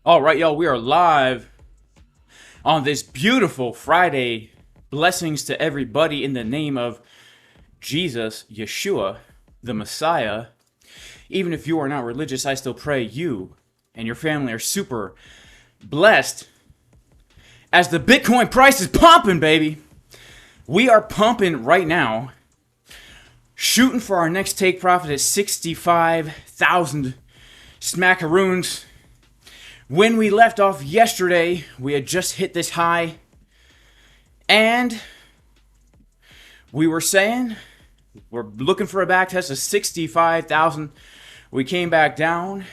All right, y'all, we are live on this beautiful Friday. Blessings to everybody in the name of Jesus, Yeshua, the Messiah. Even if you are not religious, I still pray you and your family are super blessed as the Bitcoin price is pumping, baby. We are pumping right now, shooting for our next take profit at 65,000 smackaroons. When we left off yesterday, we had just hit this high, and we were saying we're looking for a back test of 65,000. We came back down,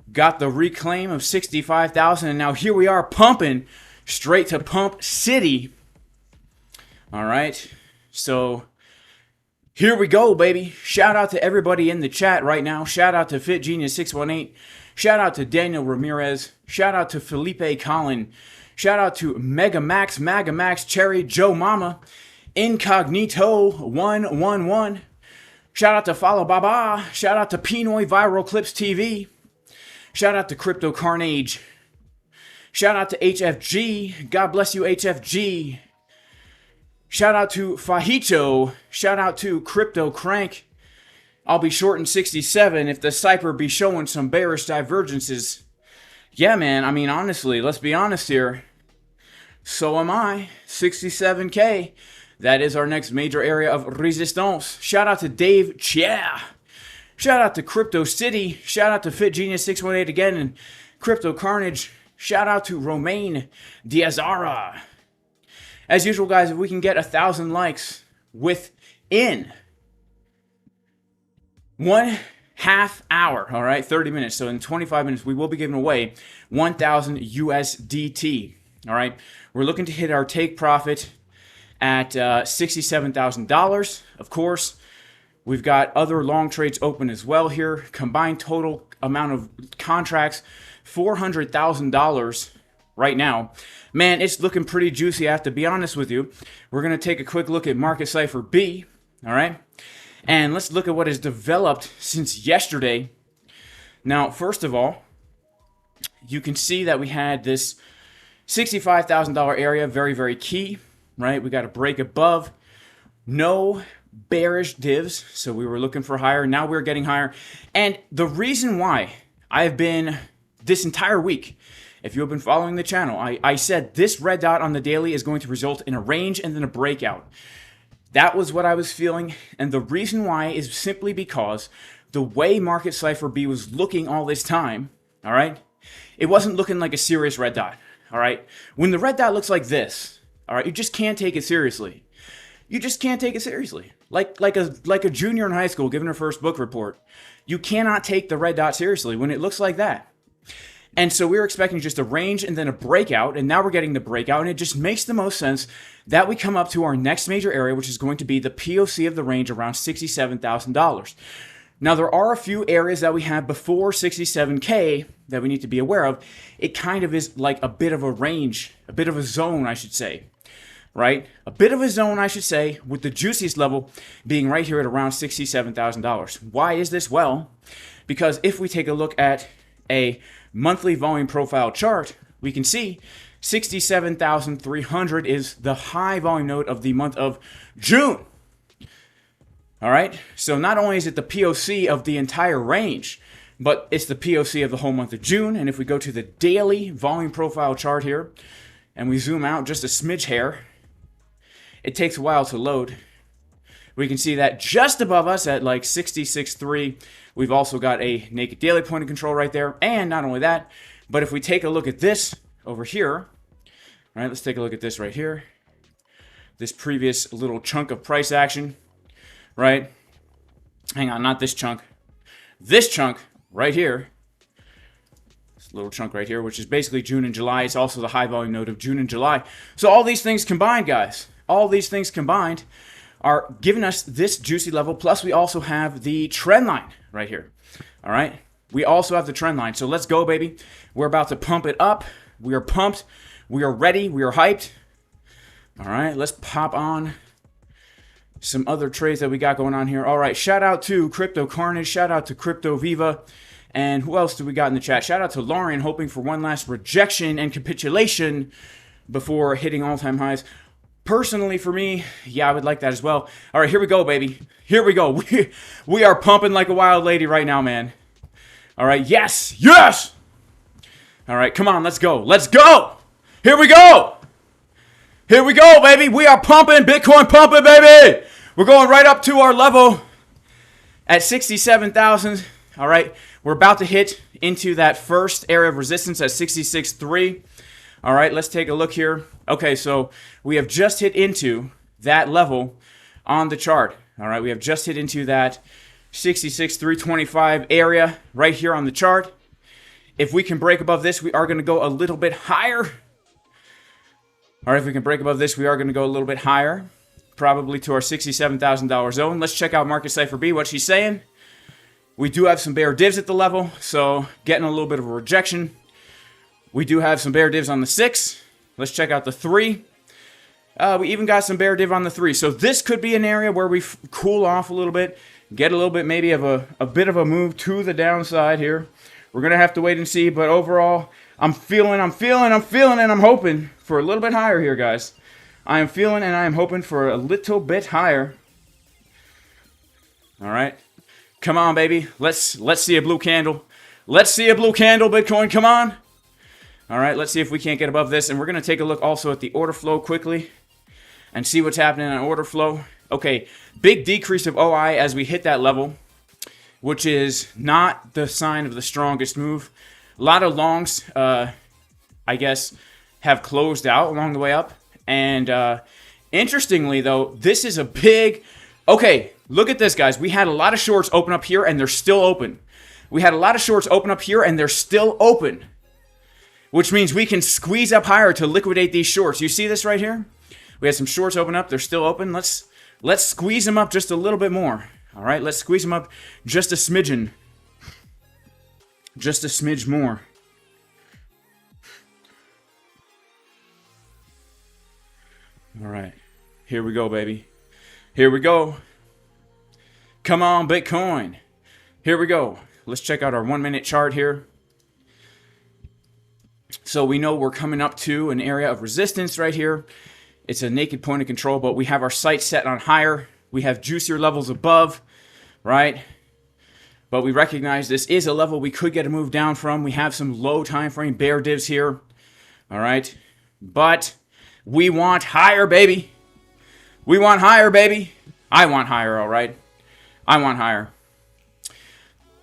got the reclaim of 65,000, and now here we are pumping straight to Pump City. All right, so here we go, baby. Shout out to everybody in the chat right now. Shout out to FitGenius618. Shout out to Daniel Ramirez. Shout out to Felipe Collin. Shout out to Megamax, Cherry, Joe Mama, Incognito 111. Shout out to Follow Baba. Shout out to Pinoy Viral Clips TV. Shout out to Crypto Carnage. Shout out to HFG. God bless you, HFG. Shout out to Fajito. Shout out to Crypto Crank. I'll be short in 67 if the Cipher be showing some bearish divergences. Yeah, man, I mean, honestly, let's be honest here. So am I. 67K. That is our next major area of resistance. Shout out to Dave Chia. Shout out to Crypto City. Shout out to FitGenius618 again and Crypto Carnage. Shout out to Romain Diazara. As usual, guys, if we can get 1,000 likes within 1/2 hour, all right, 30 minutes. So in 25 minutes, we will be giving away 1,000 USDT. All right, we're looking to hit our take profit at $67,000. Of course, we've got other long trades open as well here. Combined total amount of contracts, $400,000 right now. Man, it's looking pretty juicy, I have to be honest with you. We're going to take a quick look at Market Cipher B, all right? And let's look at what has developed since yesterday. Now, first of all, you can see that we had this $65,000 area, very, very key, right? We got a break above, no bearish divs, so we were looking for higher. Now we're getting higher. And the reason why I've been this entire week, if you have been following the channel, I said this red dot on the daily is going to result in a range and then a breakout. That was what I was feeling, and the reason why is simply because the way Market Cipher B was looking all this time, all right, it wasn't looking like a serious red dot, all right? When the red dot looks like this, all right, you just can't take it seriously. You just can't take it seriously. Like a junior in high school giving her first book report. You cannot take the red dot seriously when it looks like that. And so we were expecting just a range and then a breakout, and now we're getting the breakout, and it just makes the most sense that we come up to our next major area, which is going to be the POC of the range around $67,000. Now, there are a few areas that we have before 67K that we need to be aware of. It kind of is like a bit of a range, a bit of a zone, I should say, right? A bit of a zone, I should say, with the juiciest level being right here at around $67,000. Why is this? Well, because if we take a look at a monthly volume profile chart, we can see 67,300 is the high volume node of the month of June. All right, so not only is it the POC of the entire range, but it's the POC of the whole month of June. And if we go to the daily volume profile chart here and we zoom out just a smidge hair, it takes a while to load. We can see that just above us at like 66.3, we've also got a naked daily point of control right there. And not only that, but if we take a look at this over here, all right, let's take a look at this right here. This previous little chunk of price action, right? Hang on, not this chunk. This chunk right here, this little chunk right here, which is basically June and July. It's also the high volume node of June and July. So all these things combined, guys, all these things combined are giving us this juicy level. Plus, we also have the trend line right here. All right. We also have the trend line. So let's go, baby. We're about to pump it up. We are pumped. We are ready. We are hyped. All right. Let's pop on some other trades that we got going on here. All right. Shout out to Crypto Carnage. Shout out to Crypto Viva. And who else do we got in the chat? Shout out to Lauren, hoping for one last rejection and capitulation before hitting all-time highs. Personally, for me, yeah, I would like that as well. All right, here we go, baby. Here we go. We are pumping like a wild lady right now, man. All right, yes, yes. All right, come on, let's go. Let's go. Here we go. Here we go, baby. We are pumping, Bitcoin pumping, baby. We're going right up to our level at 67,000. All right, we're about to hit into that first area of resistance at 66.3. All right, let's take a look here. Okay, so we have just hit into that level on the chart. All right, we have just hit into that 66,325 area right here on the chart. If we can break above this, we are going to go a little bit higher. All right, if we can break above this, we are going to go a little bit higher, probably to our $67,000 zone. Let's check out Market Cipher B, what she's saying. We do have some bear divs at the level, so getting a little bit of a rejection. We do have some bear divs on the 6. Let's check out the 3. We even got some bear div on the 3. So this could be an area where we cool off a little bit, get a little bit maybe of a bit of a move to the downside here. We're going to have to wait and see, but overall, I'm feeling, and I'm hoping for a little bit higher here, guys. I am feeling and I am hoping for a little bit higher. All right. Come on, baby. Let's see a blue candle. Let's see a blue candle, Bitcoin. Come on. All right, let's see if we can't get above this. And we're going to take a look also at the order flow quickly and see what's happening on order flow. Okay, big decrease of OI as we hit that level, which is not the sign of the strongest move. A lot of longs, I guess, have closed out along the way up. And interestingly, though, this is a big... Okay, look at this, guys. We had a lot of shorts open up here, and they're still open. We had a lot of shorts open up here, and they're still open, which means we can squeeze up higher to liquidate these shorts. You see this right here? We had some shorts open up. They're still open. Let's squeeze them up just a little bit more. All right, let's squeeze them up just a smidgen. Just a smidge more. All right, here we go, baby. Here we go. Come on, Bitcoin. Here we go. Let's check out our 1-minute chart here. So we know we're coming up to an area of resistance right here. It's a naked point of control, but we have our sights set on higher. We have juicier levels above, right? But we recognize this is a level we could get a move down from. We have some low time frame bear divs here, all right? But we want higher, baby. We want higher, baby. I want higher, all right? I want higher.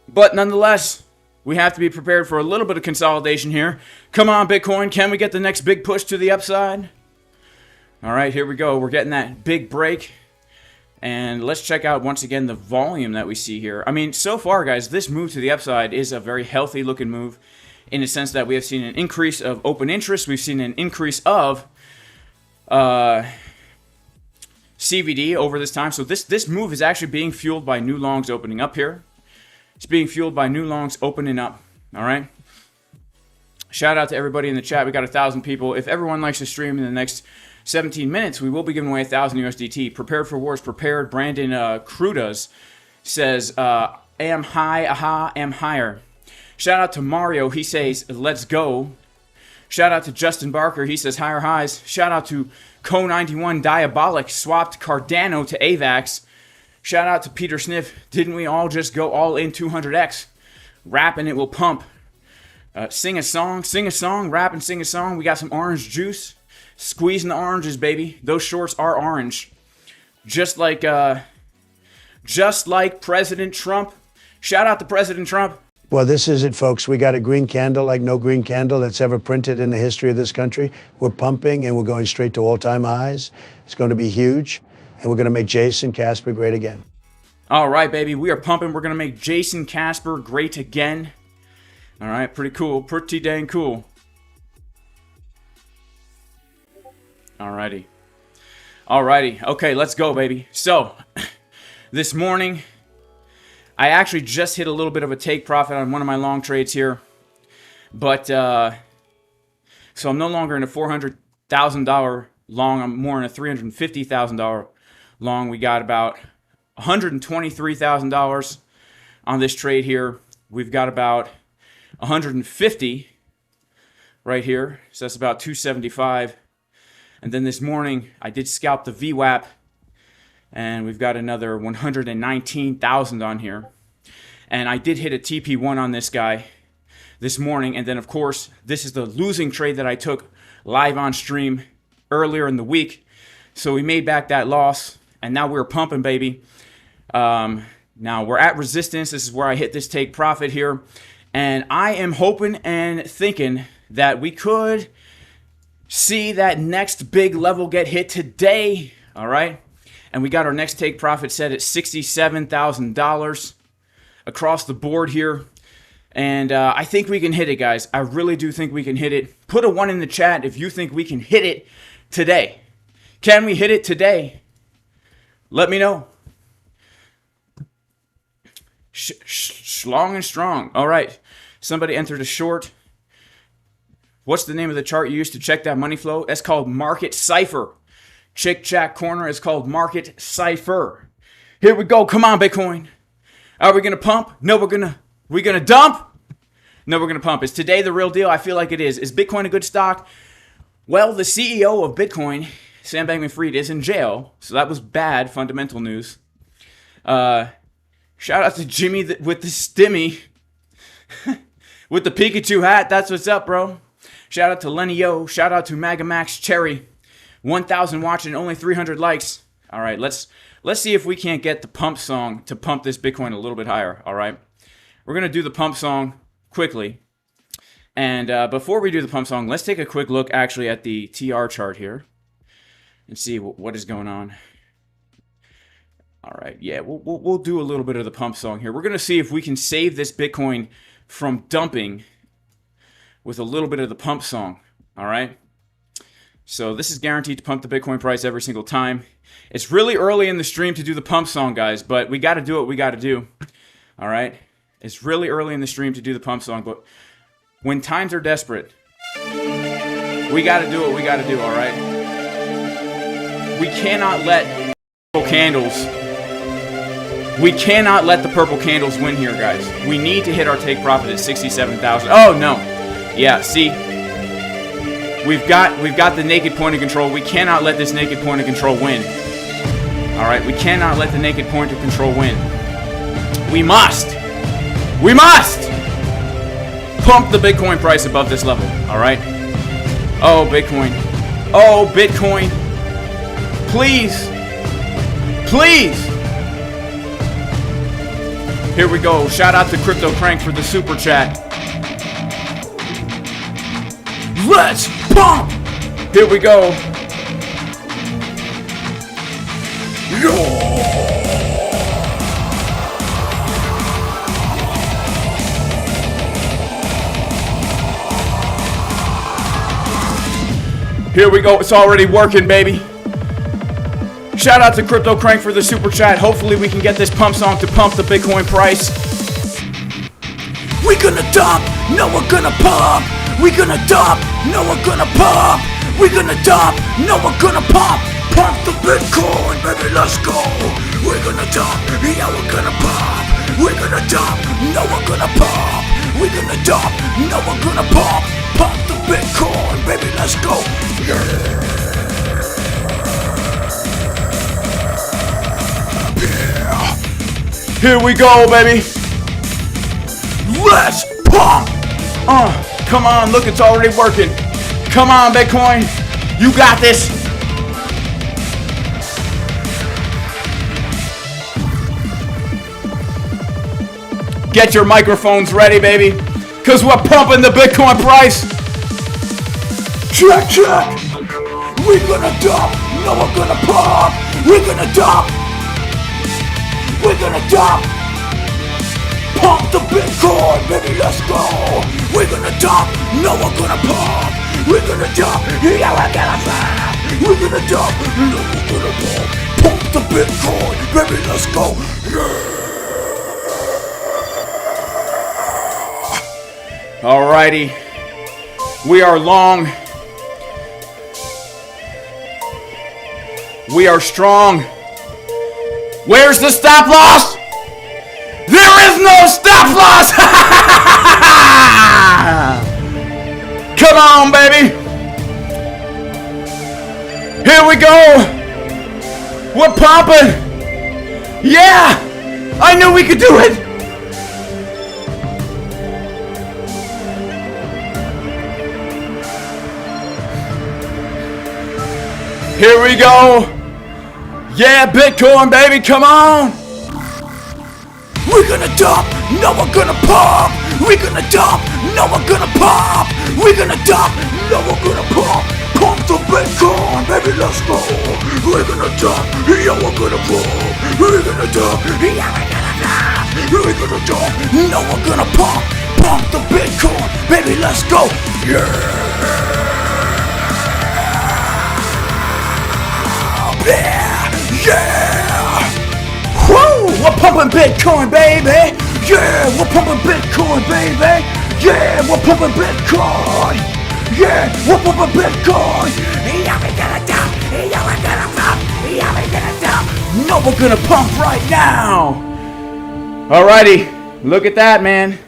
But nonetheless, we have to be prepared for a little bit of consolidation here. Come on, Bitcoin. Can we get the next big push to the upside? All right, here we go. We're getting that big break. And let's check out, once again, the volume that we see here. I mean, so far, guys, this move to the upside is a very healthy-looking move in the sense that we have seen an increase of open interest. We've seen an increase of CVD over this time. So this move is actually being fueled by new longs opening up here. It's being fueled by new longs opening up. All right. Shout out to everybody in the chat. We got 1,000 people. If everyone likes to stream in the next 17 minutes, we will be giving away 1,000 USDT. Prepared for wars, prepared. Brandon Crudas says, am high, aha, am higher. Shout out to Mario. He says, let's go. Shout out to Justin Barker. He says, higher highs. Shout out to Co91 Diabolic. Swapped Cardano to AVAX. Shout out to Peter Sniff. Didn't we all just go all in 200x? Rap and it will pump. Sing a song, rap and sing a song. We got some orange juice. Squeezing the oranges, baby. Those shorts are orange. Just like President Trump. Shout out to President Trump. Well, this is it, folks. We got a green candle like no green candle that's ever printed in the history of this country. We're pumping and we're going straight to all-time highs. It's going to be huge. And we're going to make Jason Casper great again. All right, baby. We are pumping. We're going to make Jason Casper great again. All right. Pretty cool. Pretty dang cool. Alrighty. Alrighty. Okay, let's go, baby. So, this morning, I actually just hit a little bit of a take profit on one of my long trades here. But, so I'm no longer in a $400,000 long. I'm more in a $350,000 long. We got about $123,000 on this trade here. we've got about 150 right here. So that's about 275. And then this morning, I did scalp the VWAP, and we've got another 119,000 on here. And I did hit a TP1 on this guy this morning. And then, of course, this is the losing trade that I took live on stream earlier in the week. So we made back that loss, and now we're pumping, baby. Now we're at resistance. This is where I hit this take profit here. And I am hoping and thinking that we could see that next big level get hit today. All right. And we got our next take profit set at $67,000 across the board here. And I think we can hit it, guys. I really do think we can hit it. Put a 1 in the chat if you think we can hit it today. Can we hit it today? Let me know. Long and strong. All right. Somebody entered a short. What's the name of the chart you used to check that money flow? That's called Market Cipher. Chick Chat Corner is called Market Cipher. Here we go. Come on, Bitcoin. Are we going to pump? No, we're going to dump? No, we're going to pump. Is today the real deal? I feel like it is. Is Bitcoin a good stock? Well, the CEO of Bitcoin, Sam Bankman-Fried, is in jail. So that was bad fundamental news. Shout out to Jimmy with the stimmy. With the Pikachu hat. That's what's up, bro. Shout out to Lenny Yo. Shout out to Magamax Cherry. 1,000 watching, only 300 likes. All right, let's see if we can't get the pump song to pump this Bitcoin a little bit higher. All right, we're gonna do the pump song quickly. And before we do the pump song, let's take a quick look actually at the TR chart here and see what is going on. All right, yeah, we'll do a little bit of the pump song here. We're gonna see if we can save this Bitcoin from dumping with a little bit of the pump song. All right. So this is guaranteed to pump the Bitcoin price every single time. It's really early in the stream to do the pump song, guys, but we got to do what we got to do. All right? It's really early in the stream to do the pump song, but when times are desperate, we got to do what we got to do, all right? We cannot let purple candles. We cannot let the purple candles win here, guys. We need to hit our take profit at 67,000. Oh, no. Yeah, see? We've got the naked point of control. We cannot let this naked point of control win. All right, we cannot let the naked point of control win. We must pump the Bitcoin price above this level. All right. Oh, Bitcoin. Oh, Bitcoin. Please. Please. Here we go. Shout out to Crypto Crank for the super chat. Let's pump! Here we go. Here we go. It's already working, baby. Shout out to Crypto Crank for the super chat. Hopefully we can get this pump song to pump the Bitcoin price. We're gonna dump. No, we're gonna pump. We're gonna dump, no we're gonna pump. We're gonna dump, no we're gonna pump. Pump the Bitcoin, baby, let's go. We're gonna dump, yeah we're gonna pump. We're gonna dump, no we're gonna pump. We're gonna dump, no we're gonna pump. Pump the Bitcoin, baby, let's go. Yeah. Here we go, baby. Let's pump. Come on, look, it's already working. Come on, Bitcoin. You got this. Get your microphones ready, baby, because we're pumping the Bitcoin price. Check, check. We're gonna dump. No, we're gonna pump. We're gonna dump. We're gonna dump. Pump the Bitcoin, baby, let's go. We're gonna dump, no we're gonna pump. We're gonna dump, yeah we're gonna pump. We're gonna dump, no we're gonna pump. Pump the Bitcoin, baby, let's go. Yeah. Alrighty, we are long. We are strong. Where's the stop loss? There is no stop loss. Come on, baby. Here we go. We're pumping. Yeah, I knew we could do it. Here we go. Yeah, Bitcoin, baby, come on. We're gonna dump, no we're gonna pump. We're gonna dump, no we're gonna pump. We're gonna dump, no we're gonna pump. Pump the Bitcoin, baby, let's go. We're gonna dump, yeah, we're gonna pump. We're gonna dump, yeah, we're gonna dump. We're gonna dump, no we're gonna pump. Pump the Bitcoin, baby, let's go. Yeah. Yeah! Woo! We're pumping Bitcoin, baby! Yeah! We're pumping Bitcoin, baby! Yeah! We're pumping Bitcoin! Yeah! We're pumping Bitcoin! Yeah, we're gonna dump! Yeah, we're gonna pump! Yeah, we're gonna dump! No, we're gonna pump right now! Alrighty, look at that, man.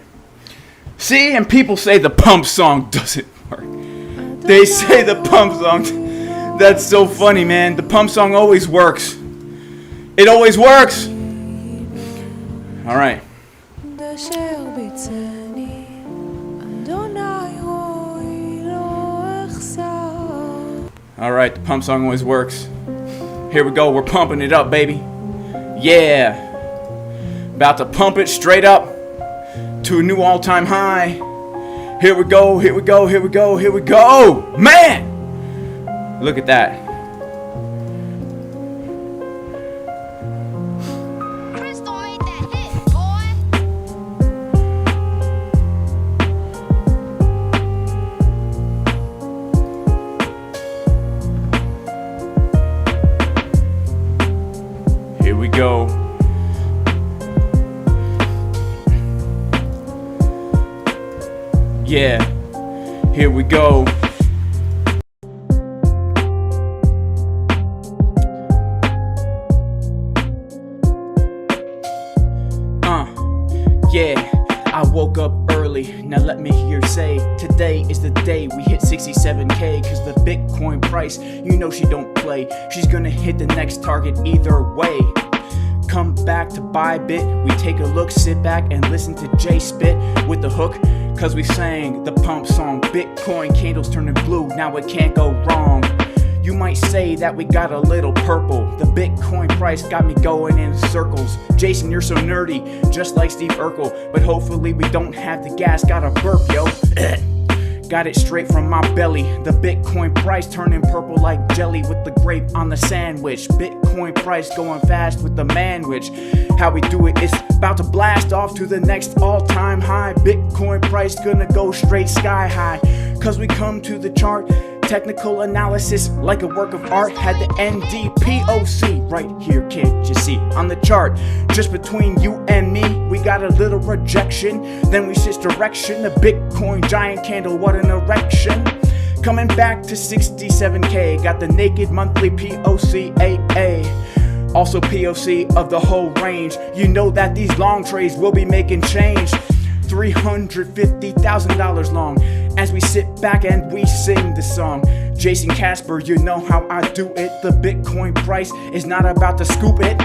See, and people say the pump song doesn't work. They say the pump song... That's so funny, man. The pump song always works. It always works. All right. All right, the pump song always works. Here we go. We're pumping it up, baby. Yeah. About to pump it straight up to a new all-time high. Here we go. Here we go. Here we go. Here we go. Man! Look at that. Crystal made that hit, boy. Here we go. Yeah. Here we go. Yeah, I woke up early, now let me hear say, today is the day we hit 67K, cause the Bitcoin price, you know she don't play, she's gonna hit the next target either way. Come back to ByBit, we take a look, sit back and listen to Jay spit with the hook, cause we sang the pump song, Bitcoin candles turning blue, now it can't go wrong. You might say that we got a little purple. The Bitcoin price got me going in circles. Jason, you're so nerdy, just like Steve Urkel. But hopefully we don't have the gas, gotta burp, yo. Got it straight from my belly. The Bitcoin price turning purple like jelly with the grape on the sandwich. Bitcoin price going fast with the manwich. How we do it, it's about to blast off to the next all-time high. Bitcoin price gonna go straight sky high. Cause we come to the chart. Technical analysis like a work of art. Had the NDPOC right here, can't you see? On the chart, just between you and me, we got a little rejection. Then we switch direction. The Bitcoin giant candle, what an erection. Coming back to 67K. Got the naked monthly POCAA. Also POC of the whole range. You know that these long trades will be making change. $350,000 long as we sit back and we sing the song. Jason Casper, you know how I do it. The Bitcoin price is not about to scoop it.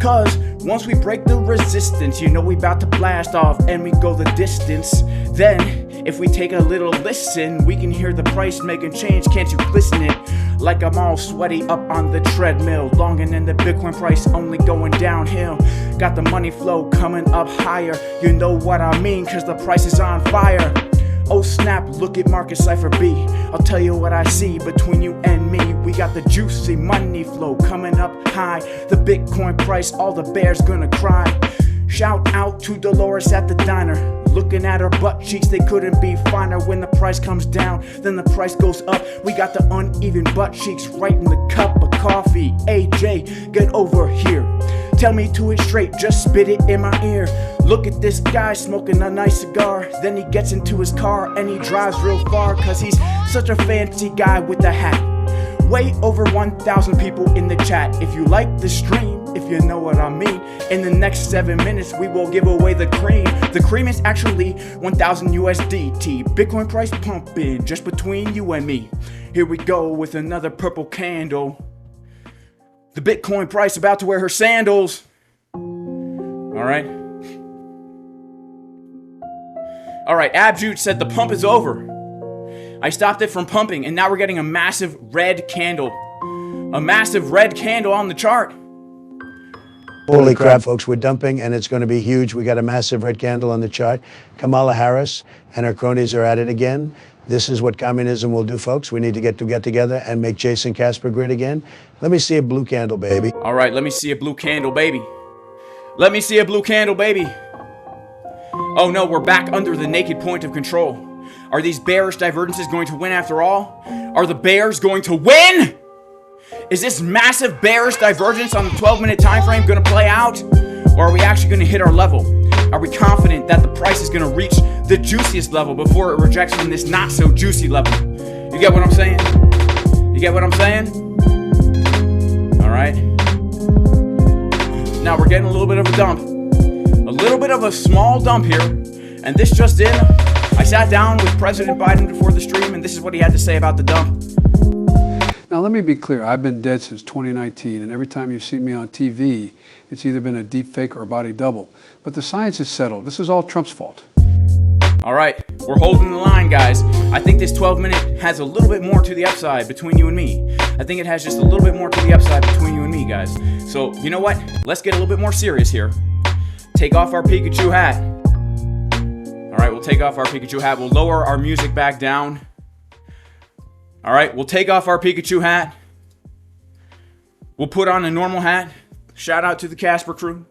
Cause once we break the resistance, you know we about to blast off and we go the distance. Then if we take a little listen, we can hear the price making change. Can't you listen it? Like I'm all sweaty up on the treadmill, longing in the Bitcoin price only going downhill. Got the money flow coming up higher, you know what I mean, cause the price is on fire. Oh snap, look at market Cipher B. I'll tell you what I see between you and me. We got the juicy money flow coming up high. The Bitcoin price, all the bears gonna cry. Shout out to Dolores at the diner. Looking at her butt cheeks, they couldn't be finer. When the price comes down, then the price goes up. We got the uneven butt cheeks right in the cup of coffee. AJ, get over here. Tell me to it straight, just spit it in my ear. Look at this guy smoking a nice cigar. Then he gets into his car and he drives real far, cause he's such a fancy guy with a hat. way over 1,000 people in the chat. If you like the stream, if you know what I mean, in the next 7 minutes we will give away the cream. The cream is actually 1,000 USDT. Bitcoin price pumping just between you and me. Here we go with another purple candle. The Bitcoin price about to wear her sandals. All right. All right, Abjute said the pump is over. I stopped it from pumping, and now we're getting a massive red candle. A massive red candle on the chart. Holy crap, folks, we're dumping, and it's going to be huge. We got a massive red candle on the chart. Kamala Harris and her cronies are at it again. This is what communism will do, folks. We need to get together and make Jason Casper great again. Let me see a blue candle, baby. All right, let me see a blue candle, baby. Let me see a blue candle, baby. Oh no, we're back under the naked point of control. Are these bearish divergences going to win after all? Are the bears going to win? Is this massive bearish divergence on the 12-minute time frame going to play out? Or are we actually going to hit our level? Are we confident that the price is going to reach the juiciest level before it rejects from this not so juicy level? You get what I'm saying? You get what I'm saying? All right. Now we're getting a little bit of a dump. A little bit of a small dump here. And this just in, I sat down with President Biden before the stream, and this is what he had to say about the dump. Now, let me be clear. I've been dead since 2019, and every time you've seen me on TV, it's either been a deep fake or a body double. But the science is settled. This is all Trump's fault. All right, we're holding the line, guys. I think this 12-minute has a little bit more to the upside between you and me. I think it has just a little bit more to the upside between you and me, guys. So, you know what? Let's get a little bit more serious here. Take off our Pikachu hat. All right, we'll take off our Pikachu hat. We'll lower our music back down. All right, we'll take off our Pikachu hat. We'll put on a normal hat. Shout out to the Casper crew.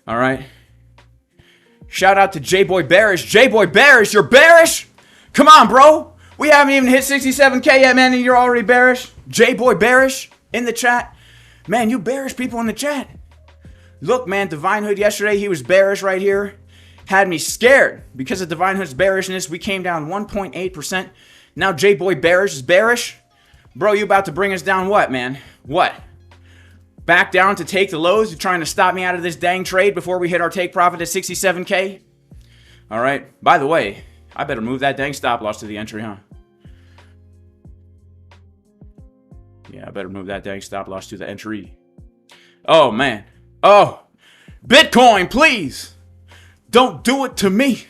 All right. Shout out to J-Boy Bearish. J-Boy Bearish, you're bearish? Come on, bro. We haven't even hit 67K yet, man, and you're already bearish. J-Boy Bearish in the chat. Man, you bearish people in the chat. Look, man, Divine Hood yesterday, he was bearish right here. Had me scared. Because of Divine Hood's bearishness, we came down 1.8%. Now J-Boy Bearish is bearish. Bro, you about to bring us down what, man? What? Back down to take the lows? You're trying to stop me out of this dang trade before we hit our take profit at 67K? All right. By the way, I better move that dang stop loss to the entry, huh? Yeah, I better move that dang stop loss to the entry. Oh, man. Oh, Bitcoin, please. Don't do it to me.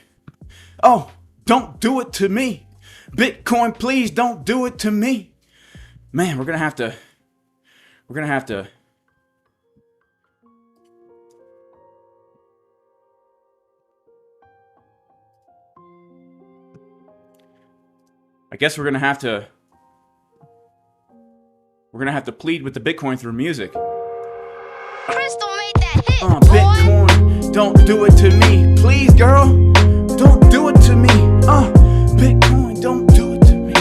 Oh, don't do it to me. Bitcoin, please don't do it to me. Man, we're going to have to I guess we're going to have to plead with the Bitcoin through music. Crystal made that hit, boy. Bitcoin, don't do it to me. Please, girl, don't do it to me. Bitcoin, don't do it to me.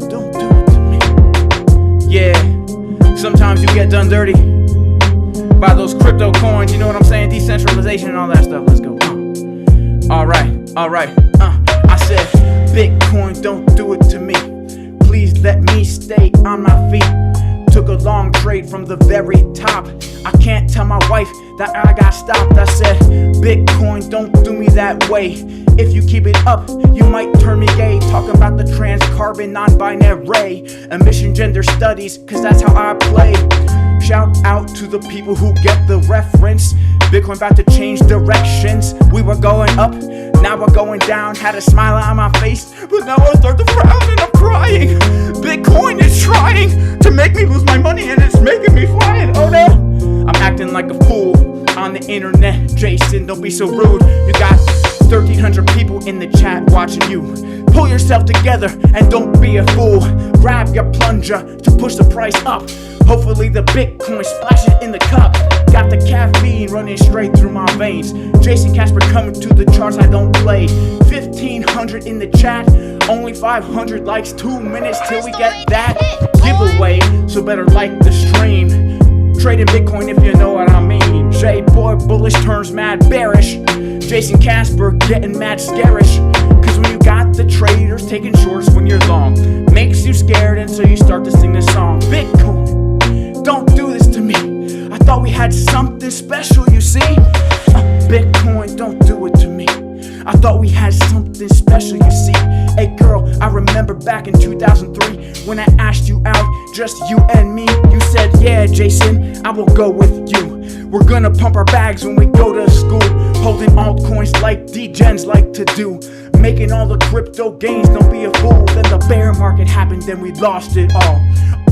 Don't do it to me. Yeah, sometimes you get done dirty by those crypto coins. You know what I'm saying? Decentralization and all that stuff. Let's go. All right. I said, Bitcoin, don't do it to me. Please let me stay on my feet. Took a long trade from the very top. I can't tell my wife that I got stopped. I said, Bitcoin, don't do me that way. If you keep it up, you might turn me gay. Talking about the trans carbon non-binary emission gender studies, cause that's how I play. Shout out to the people who get the reference. Bitcoin about to change directions. We were going up, now we're going down. Had a smile on my face, but now I start to frown and I'm crying. Bitcoin is trying to make me lose my money and it's making me flying. Oh no, I'm acting like a fool on the internet. Jason, don't be so rude. You got 1,300 people in the chat watching you. Pull yourself together and don't be a fool. Grab your plunger to push the price up. Hopefully the Bitcoin splashes in the cup. Got the caffeine running straight through my veins. Jason Casper coming to the charts, I don't play. 1,500 in the chat, only 500 likes. 2 minutes till we get that giveaway, so better like the stream. Trading Bitcoin if you know what I mean. J-Boy bullish turns mad bearish. Jason Casper getting mad scarish. Cause when you got the traders taking shorts when you're long. Makes you scared until you start to sing this song. Bitcoin, don't do this to me. I thought we had something special, you see. Bitcoin, don't do it to me. I thought we had something special, you see. Hey girl, I remember back in 2003 when I asked you out, just you and me. You said, yeah, Jason, I will go with you. We're gonna pump our bags when we go to school, holding altcoins like D-gens like to do, making all the crypto gains, don't be a fool. Then the bear market happened, then we lost it all.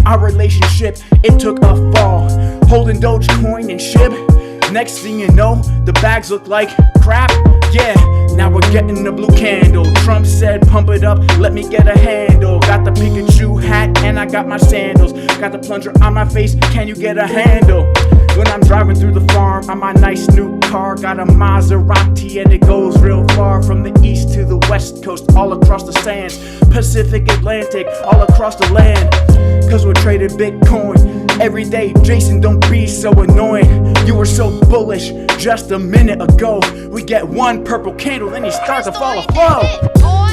Our relationship, it took a fall, holding Dogecoin and SHIB. Next thing you know, the bags look like crap. Yeah, now we're getting the blue candle. Trump said, pump it up, let me get a handle. Got the Pikachu hat and I got my sandals. Got the plunger on my face, can you get a handle? When I'm driving through the farm on my nice new car, got a Maserati and it goes real far. From the east to the west coast, all across the sands, Pacific, Atlantic, all across the land. Cause we're trading Bitcoin every day. Jason, don't be so annoying. You were so bullish just a minute ago. We get one purple candle, then you start to fall afloat.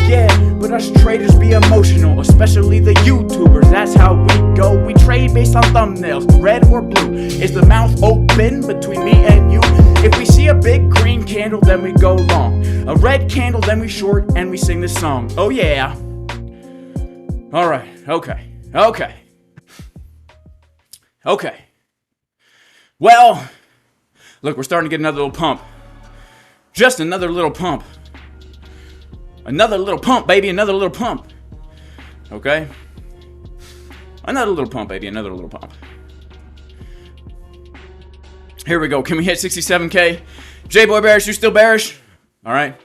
Yeah, but us traders be emotional, especially the YouTubers. That's how we go. We trade based on thumbnails, red or blue. Is the mouth open between me and you? If we see a big green candle, then we go long. A red candle, then we short, and we sing this song. Oh yeah. All right. Okay. Well, look, we're starting to get another little pump. Just another little pump. Another little pump, baby. Another little pump. Okay? Another little pump, baby. Another little pump. Here we go. Can we hit 67K? J-Boy bearish, you still bearish? All right.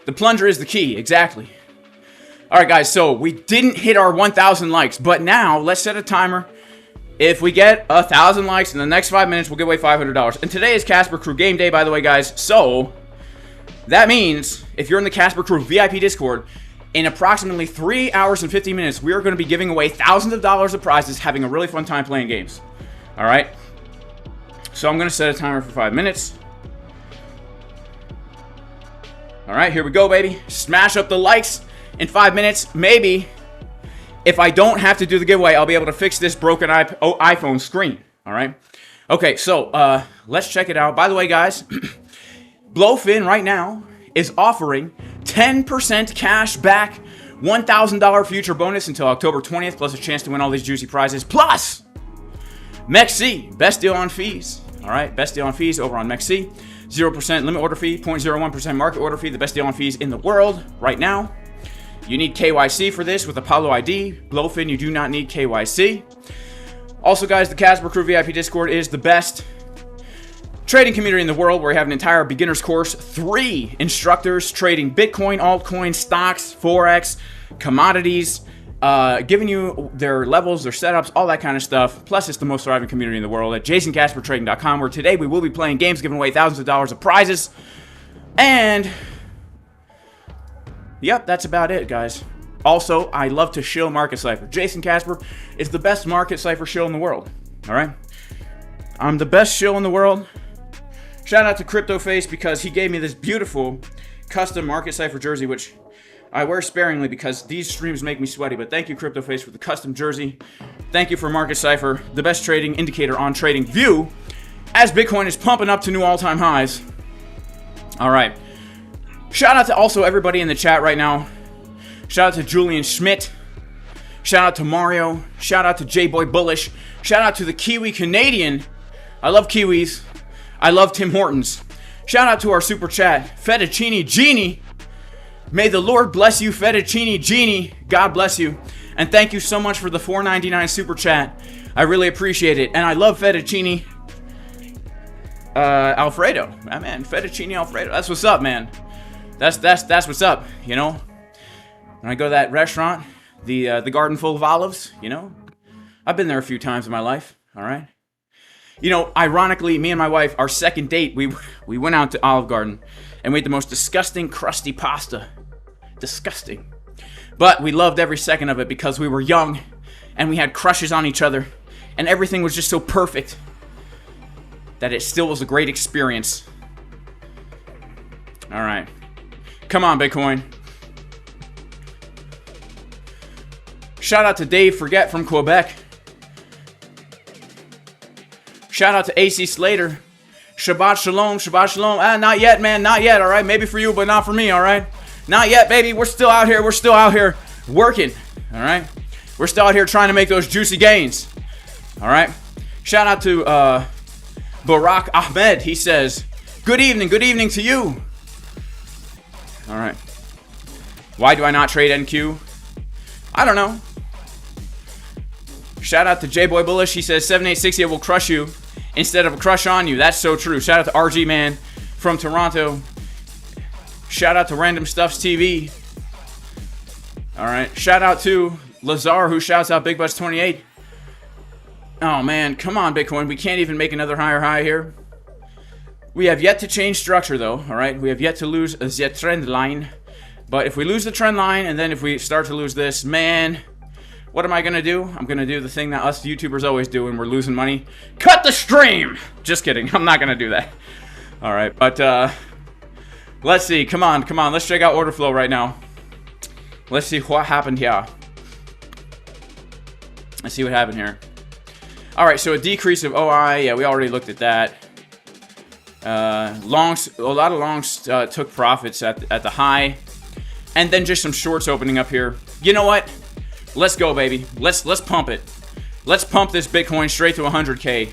The plunger is the key. Exactly. All right, guys. So we didn't hit our 1,000 likes, but now let's set a timer. If we get 1,000 likes in the next 5 minutes, we'll give away $500. And today is Casper Crew game day, by the way, guys. So that means if you're in the Casper Crew VIP Discord, in approximately 3 hours and 50 minutes, we are going to be giving away thousands of dollars of prizes, having a really fun time playing games. All right. So I'm going to set a timer for 5 minutes. All right, here we go, baby. Smash up the likes in 5 minutes. Maybe if I don't have to do the giveaway, I'll be able to fix this broken iPhone screen. All right. Okay, so let's check it out. By the way, guys, BLOFIN right now is offering 10% cash back, $1,000 future bonus until October 20th, plus a chance to win all these juicy prizes. Plus, MEXC, best deal on fees. All right, best deal on fees over on MEXC. 0% limit order fee, 0.01% market order fee, the best deal on fees in the world right now. You need KYC for this with Apollo ID. BLOFIN, you do not need KYC. Also, guys, the Casper Crew VIP Discord is the best trading community in the world, where we have an entire beginner's course, 3 instructors trading Bitcoin, altcoins, stocks, Forex, commodities, giving you their levels, their setups, all that kind of stuff. Plus, it's the most thriving community in the world at JasonCasperTrading.com, where today we will be playing games, giving away thousands of dollars of prizes. And yep, that's about it, guys. Also, I love to shill Market Cipher. Jason Casper is the best Market Cipher shill in the world. All right? I'm the best shill in the world. Shout out to CryptoFace because he gave me this beautiful custom Market Cipher jersey, which I wear sparingly because these streams make me sweaty. But thank you, CryptoFace, for the custom jersey. Thank you for Market Cipher, the best trading indicator on TradingView, as Bitcoin is pumping up to new all-time highs. All right. Shout out to also everybody in the chat right now. Shout out to Julian Schmidt. Shout out to Mario. Shout out to J-Boy Bullish. Shout out to the Kiwi Canadian. I love Kiwis. I love Tim Hortons. Shout out to our super chat, Fettuccine Genie. May the Lord bless you, Fettuccine Genie. God bless you. And thank you so much for the $4.99 super chat. I really appreciate it. And I love Fettuccine Alfredo. Ah, man, Fettuccine Alfredo. That's what's up, man. That's what's up, you know. When I go to that restaurant, the garden full of olives, you know. I've been there a few times in my life, all right. You know, ironically, me and my wife, our second date, we went out to Olive Garden and we ate the most disgusting, crusty pasta. Disgusting. But we loved every second of it because we were young and we had crushes on each other and everything was just so perfect that it still was a great experience. All right. Come on, Bitcoin. Shout out to Dave Forget from Quebec. Shout out to AC Slater. Shabbat Shalom, Shabbat Shalom. Not yet, man, not yet, all right? Maybe for you, but not for me, all right? Not yet, baby. We're still out here. We're still out here working, all right? We're still out here trying to make those juicy gains, all right? Shout out to Barack Ahmed. He says, good evening to you. All right. Why do I not trade NQ? I don't know. Shout out to J-Boy Bullish. He says 7860 will crush you instead of a crush on you. That's so true. Shout out to RG Man from Toronto. Shout out to Random Stuffs TV. All right. Shout out to Lazar, who shouts out Big Butts 28. Oh man, come on Bitcoin. We can't even make another higher high here. We have yet to change structure though. All right. We have yet to lose the trend line. But if we lose the trend line and then if we start to lose this, man, what am I going to do? I'm going to do the thing that us YouTubers always do when we're losing money. Cut the stream! Just kidding. I'm not going to do that. All right. But let's see. Come on. Let's check out order flow right now. Let's see what happened here. Let's see what happened here. All right. So a decrease of OI. Yeah, we already looked at that. Longs. A lot of longs took profits at the high. And then just some shorts opening up here. You know what? Let's go, baby. Let's pump it. Let's pump this Bitcoin straight to 100K.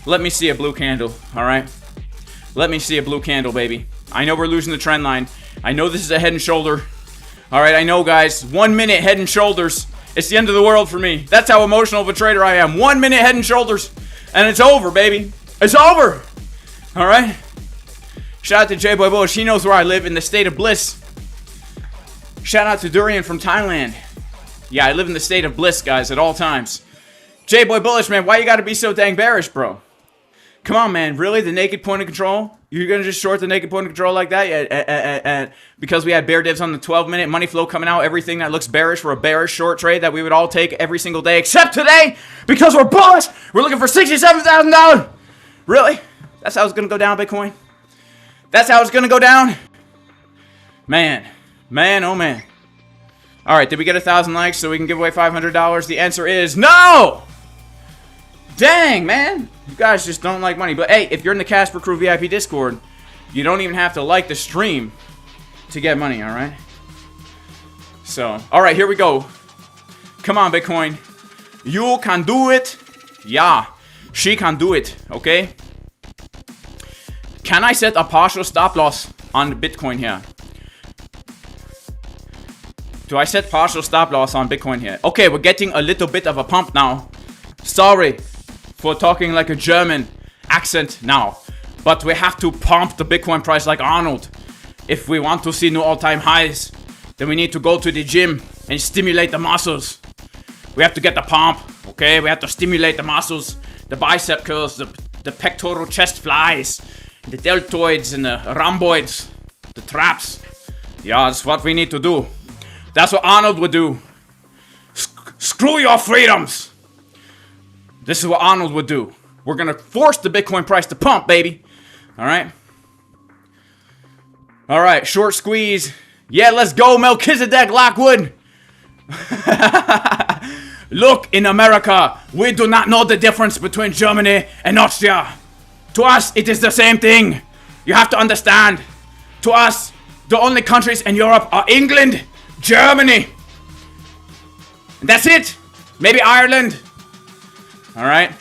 Let me see a blue candle, all right? Let me see a blue candle, baby. I know we're losing the trend line. I know this is a head and shoulder. All right, I know, guys. 1 minute head and shoulders. It's the end of the world for me. That's how emotional of a trader I am. 1 minute head and shoulders, and it's over, baby. It's over. All right? Shout out to J-Boy Bullish. He knows where I live, in the state of bliss. Shout out to Durian from Thailand. Yeah, I live in the state of bliss, guys, at all times. J-Boy Bullish, man, why you gotta be so dang bearish, bro? Come on, man. Really? The naked point of control? You're gonna just short the naked point of control like that? Yeah, because we had bear divs on the 12-minute money flow coming out, everything that looks bearish for a bearish short trade that we would all take every single day, except today, because we're bullish. We're looking for $67,000. Really? That's how it's gonna go down, Bitcoin? That's how it's gonna go down? Man, oh man. All right, did we get 1,000 likes so we can give away $500? The answer is no! Dang, man. You guys just don't like money. But hey, if you're in the Casper Crew VIP Discord, you don't even have to like the stream to get money, all right? So, all right, here we go. Come on, Bitcoin. You can do it. Yeah, she can do it, okay? Can I set a partial stop loss on the Bitcoin here? Do I set partial stop loss on Bitcoin here? Okay, we're getting a little bit of a pump now. Sorry for talking like a German accent now. But we have to pump the Bitcoin price like Arnold. If we want to see new all-time highs, then we need to go to the gym and stimulate the muscles. We have to get the pump, okay? We have to stimulate the muscles, the bicep curls, the pectoral chest flies, the deltoids and the rhomboids, the traps. Yeah, that's what we need to do. That's what Arnold would do. Screw your freedoms. This is what Arnold would do. We're going to force the Bitcoin price to pump, baby. All right? All right, short squeeze. Yeah, let's go, Melchizedek Lockwood. Look, in America, we do not know the difference between Germany and Austria. To us, it is the same thing. You have to understand. To us, the only countries in Europe are England, Germany. And that's it. Maybe Ireland. All right.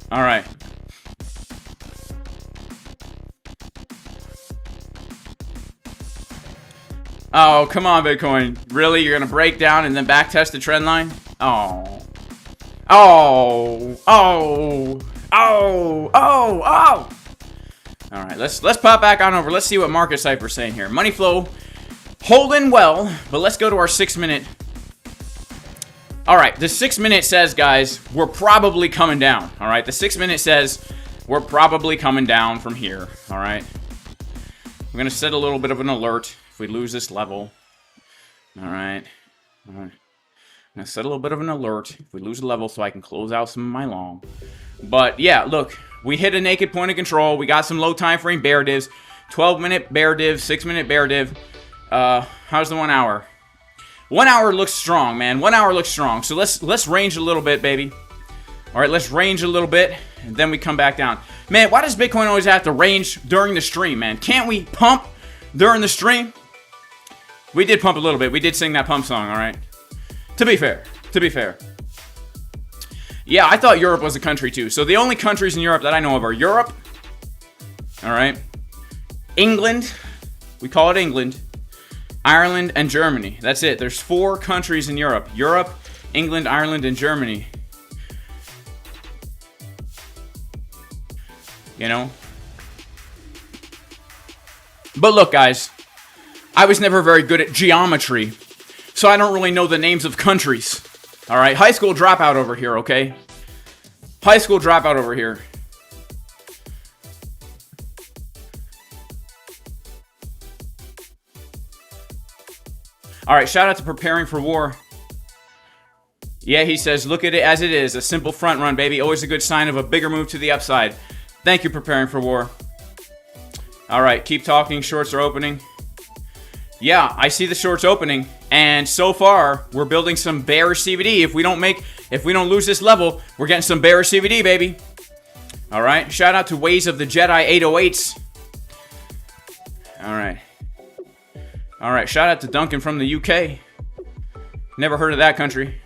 All right. Oh, come on, Bitcoin. Really? You're going to break down and then backtest the trend line? Oh. Oh. Oh. Oh. Oh. Oh. All right, let's pop back on over. Let's see what market Cipher's saying here. Money flow holding well, but let's go to our 6 minute. All right, the 6 minute says, guys, we're probably coming down. All right, the 6 minute says we're probably coming down from here. All right, we're gonna set a little bit of an alert if we lose this level. All right, I'm gonna set a little bit of an alert if we lose a level so I can close out some of my long. But yeah, look. We hit a naked point of control. We got some low time frame bear divs. 12-minute bear div, 6-minute bear div. How's the 1 hour? 1 hour looks strong, man. 1 hour looks strong. So let's range a little bit, baby. All right, let's range a little bit, and then we come back down. Man, why does Bitcoin always have to range during the stream, man? Can't we pump during the stream? We did pump a little bit. We did sing that pump song, all right? To be fair. To be fair. Yeah, I thought Europe was a country, too. So the only countries in Europe that I know of are Europe, all right? England. We call it England. Ireland and Germany. That's it. There's 4 countries in Europe. Europe, England, Ireland, and Germany. You know? But look, guys. I was never very good at geometry. So I don't really know the names of countries. Alright? High school dropout over here, okay? High school dropout over here. Alright, shout out to Preparing for War. Yeah, he says, look at it as it is. A simple front run, baby. Always a good sign of a bigger move to the upside. Thank you, Preparing for War. Alright, keep talking. Shorts are opening. Yeah, I see the shorts opening. And so far, we're building some bearish CVD. If we don't lose this level, we're getting some bearish CVD, baby. Alright, shout out to Ways of the Jedi 808s. Alright. Alright, shout out to Duncan from the UK. Never heard of that country.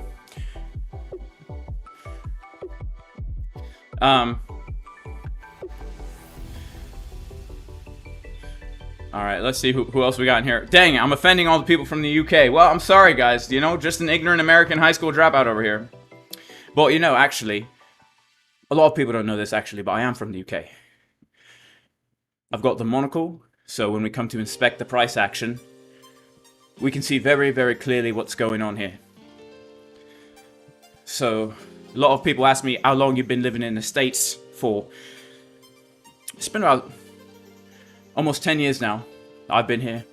Alright, let's see who else we got in here. Dang it, I'm offending all the people from the UK. Well, I'm sorry, guys. You know, just an ignorant American high school dropout over here. But, you know, actually, a lot of people don't know this, actually, but I am from the UK. I've got the monocle, so when we come to inspect the price action, we can see very, very clearly what's going on here. So, a lot of people ask me how long you've been living in the States for. It's been about almost 10 years now. I've been here.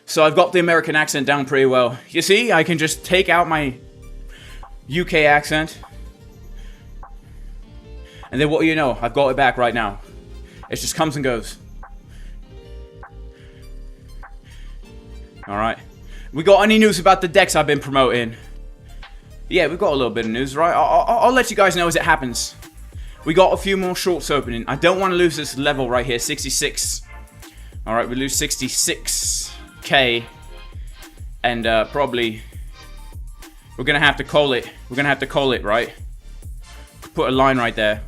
So I've got the American accent down pretty well. You see, I can just take out my UK accent. And then what do you know? I've got it back right now. It just comes and goes. Alright. We got any news about the decks I've been promoting? Yeah, we've got a little bit of news, right? I'll let you guys know as it happens. We got a few more shorts opening. I don't want to lose this level right here, 66. Alright, we lose 66k. And probably we're going to have to call it. We're going to have to call it, right? Put a line right there.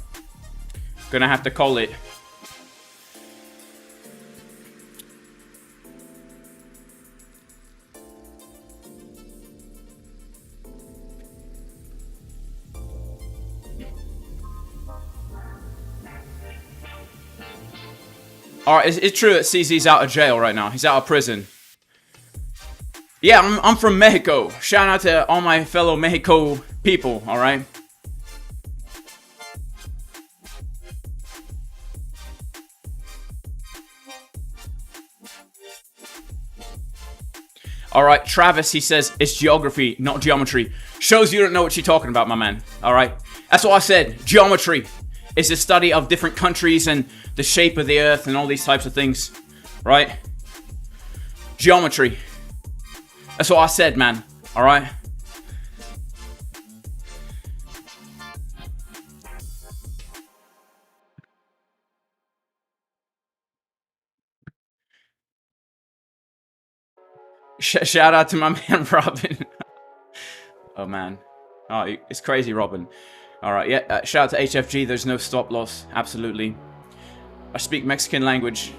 Going to have to call it. Alright, it's true that CZ's out of jail right now. He's out of prison. Yeah, I'm from Mexico. Shout out to all my fellow Mexico people, alright? Alright, Travis, he says, it's geography, not geometry. Shows you don't know what you're talking about, my man. Alright? That's what I said. Geometry is the study of different countries and the shape of the earth and all these types of things. Right? Geometry. That's what I said, man. Alright? Shout out to my man, Robin. Oh, man. Oh, it's crazy, Robin. Alright, yeah. Shout out to HFG. There's no stop loss. Absolutely. I speak Mexican language.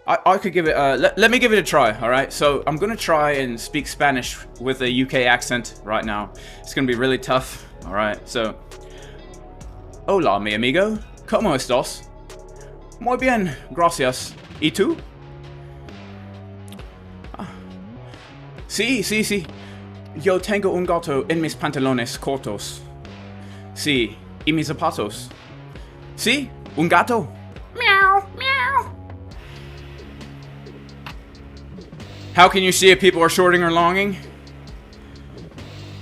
I could give it... let me give it a try, alright? So, I'm going to try and speak Spanish with a UK accent right now. It's going to be really tough. Alright, so... Hola, mi amigo. ¿Cómo estás? Muy bien, gracias. ¿Y tú? Sí, sí, sí. Yo tengo un gato en mis pantalones cortos. Sí, y mis zapatos. Sí, un gato. Meow, meow. How can you see if people are shorting or longing?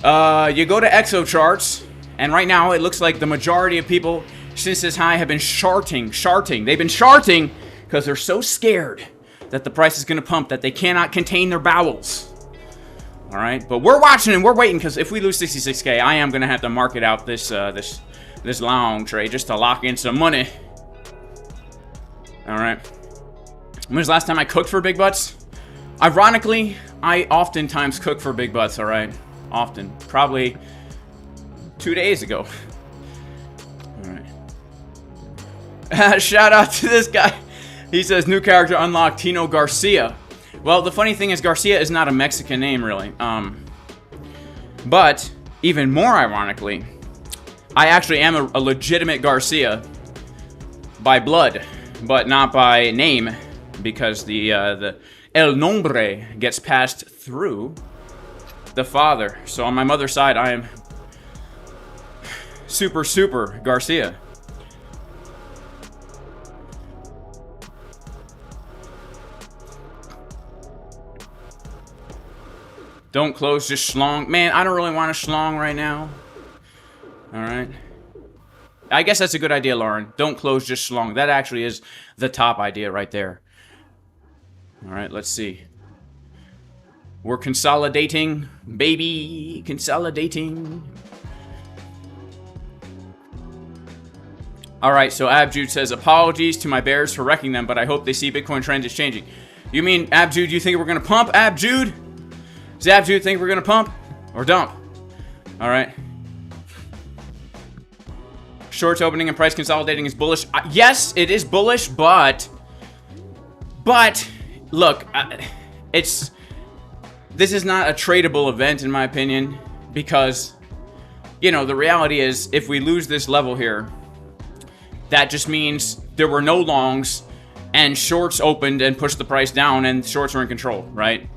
You go to Exo charts, and right now it looks like the majority of people since this high have been sharting. They've been sharting because they're so scared that the price is going to pump that they cannot contain their bowels. All right, but we're watching and we're waiting, because if we lose 66K, I am going to have to market out this this long trade just to lock in some money. All right. When was the last time I cooked for big butts? Ironically, I oftentimes cook for big butts, all right? Often. Probably 2 days ago. All right. Shout out to this guy. He says, new character unlocked, Tino Garcia. Well, the funny thing is, Garcia is not a Mexican name, really. But, even more ironically, I actually am a legitimate Garcia by blood, but not by name, because the El Nombre gets passed through the father. So on my mother's side, I am super Garcia. Don't close, just schlong. Man, I don't really want to schlong right now. Alright. I guess that's a good idea, Lauren. Don't close, just schlong. That actually is the top idea right there. Alright, let's see. We're consolidating, baby. Consolidating. Alright, so Abjude says, apologies to my bears for wrecking them, but I hope they see Bitcoin trend is changing. You mean, Abjude, you think we're going to pump, Abjude? Does Abjude think we're going to pump or dump? Alright. Shorts opening and price consolidating is bullish. Yes, it is bullish, but look, this is not a tradable event in my opinion, because, you know, the reality is if we lose this level here, that just means there were no longs and shorts opened and pushed the price down and shorts are in control, right?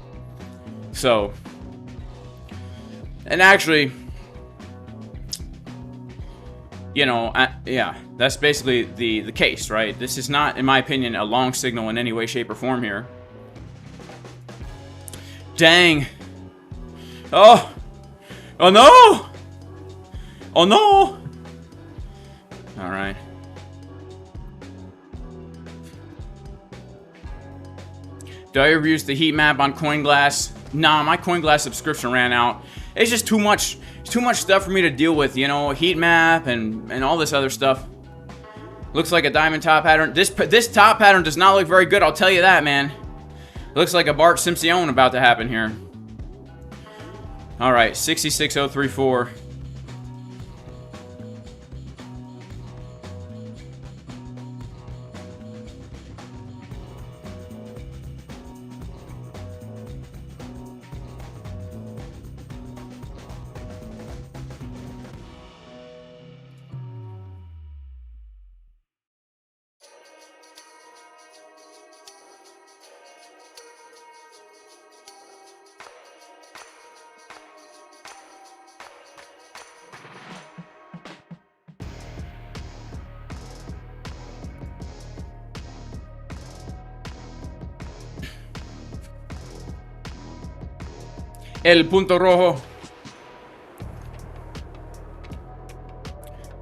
So, and actually, you know, yeah, that's basically the case, right? This is not, in my opinion, a long signal in any way, shape, or form here. Dang. Oh. Oh, no. Oh, no. All right. Do I ever use the heat map on CoinGlass? Nah, my CoinGlass subscription ran out. It's just too much. It's too much stuff for me to deal with, you know, heat map and all this other stuff. Looks like a diamond top pattern. This top pattern does not look very good, I'll tell you that, man. It looks like a Bart Simpson about to happen here. All right, 66034. El punto rojo.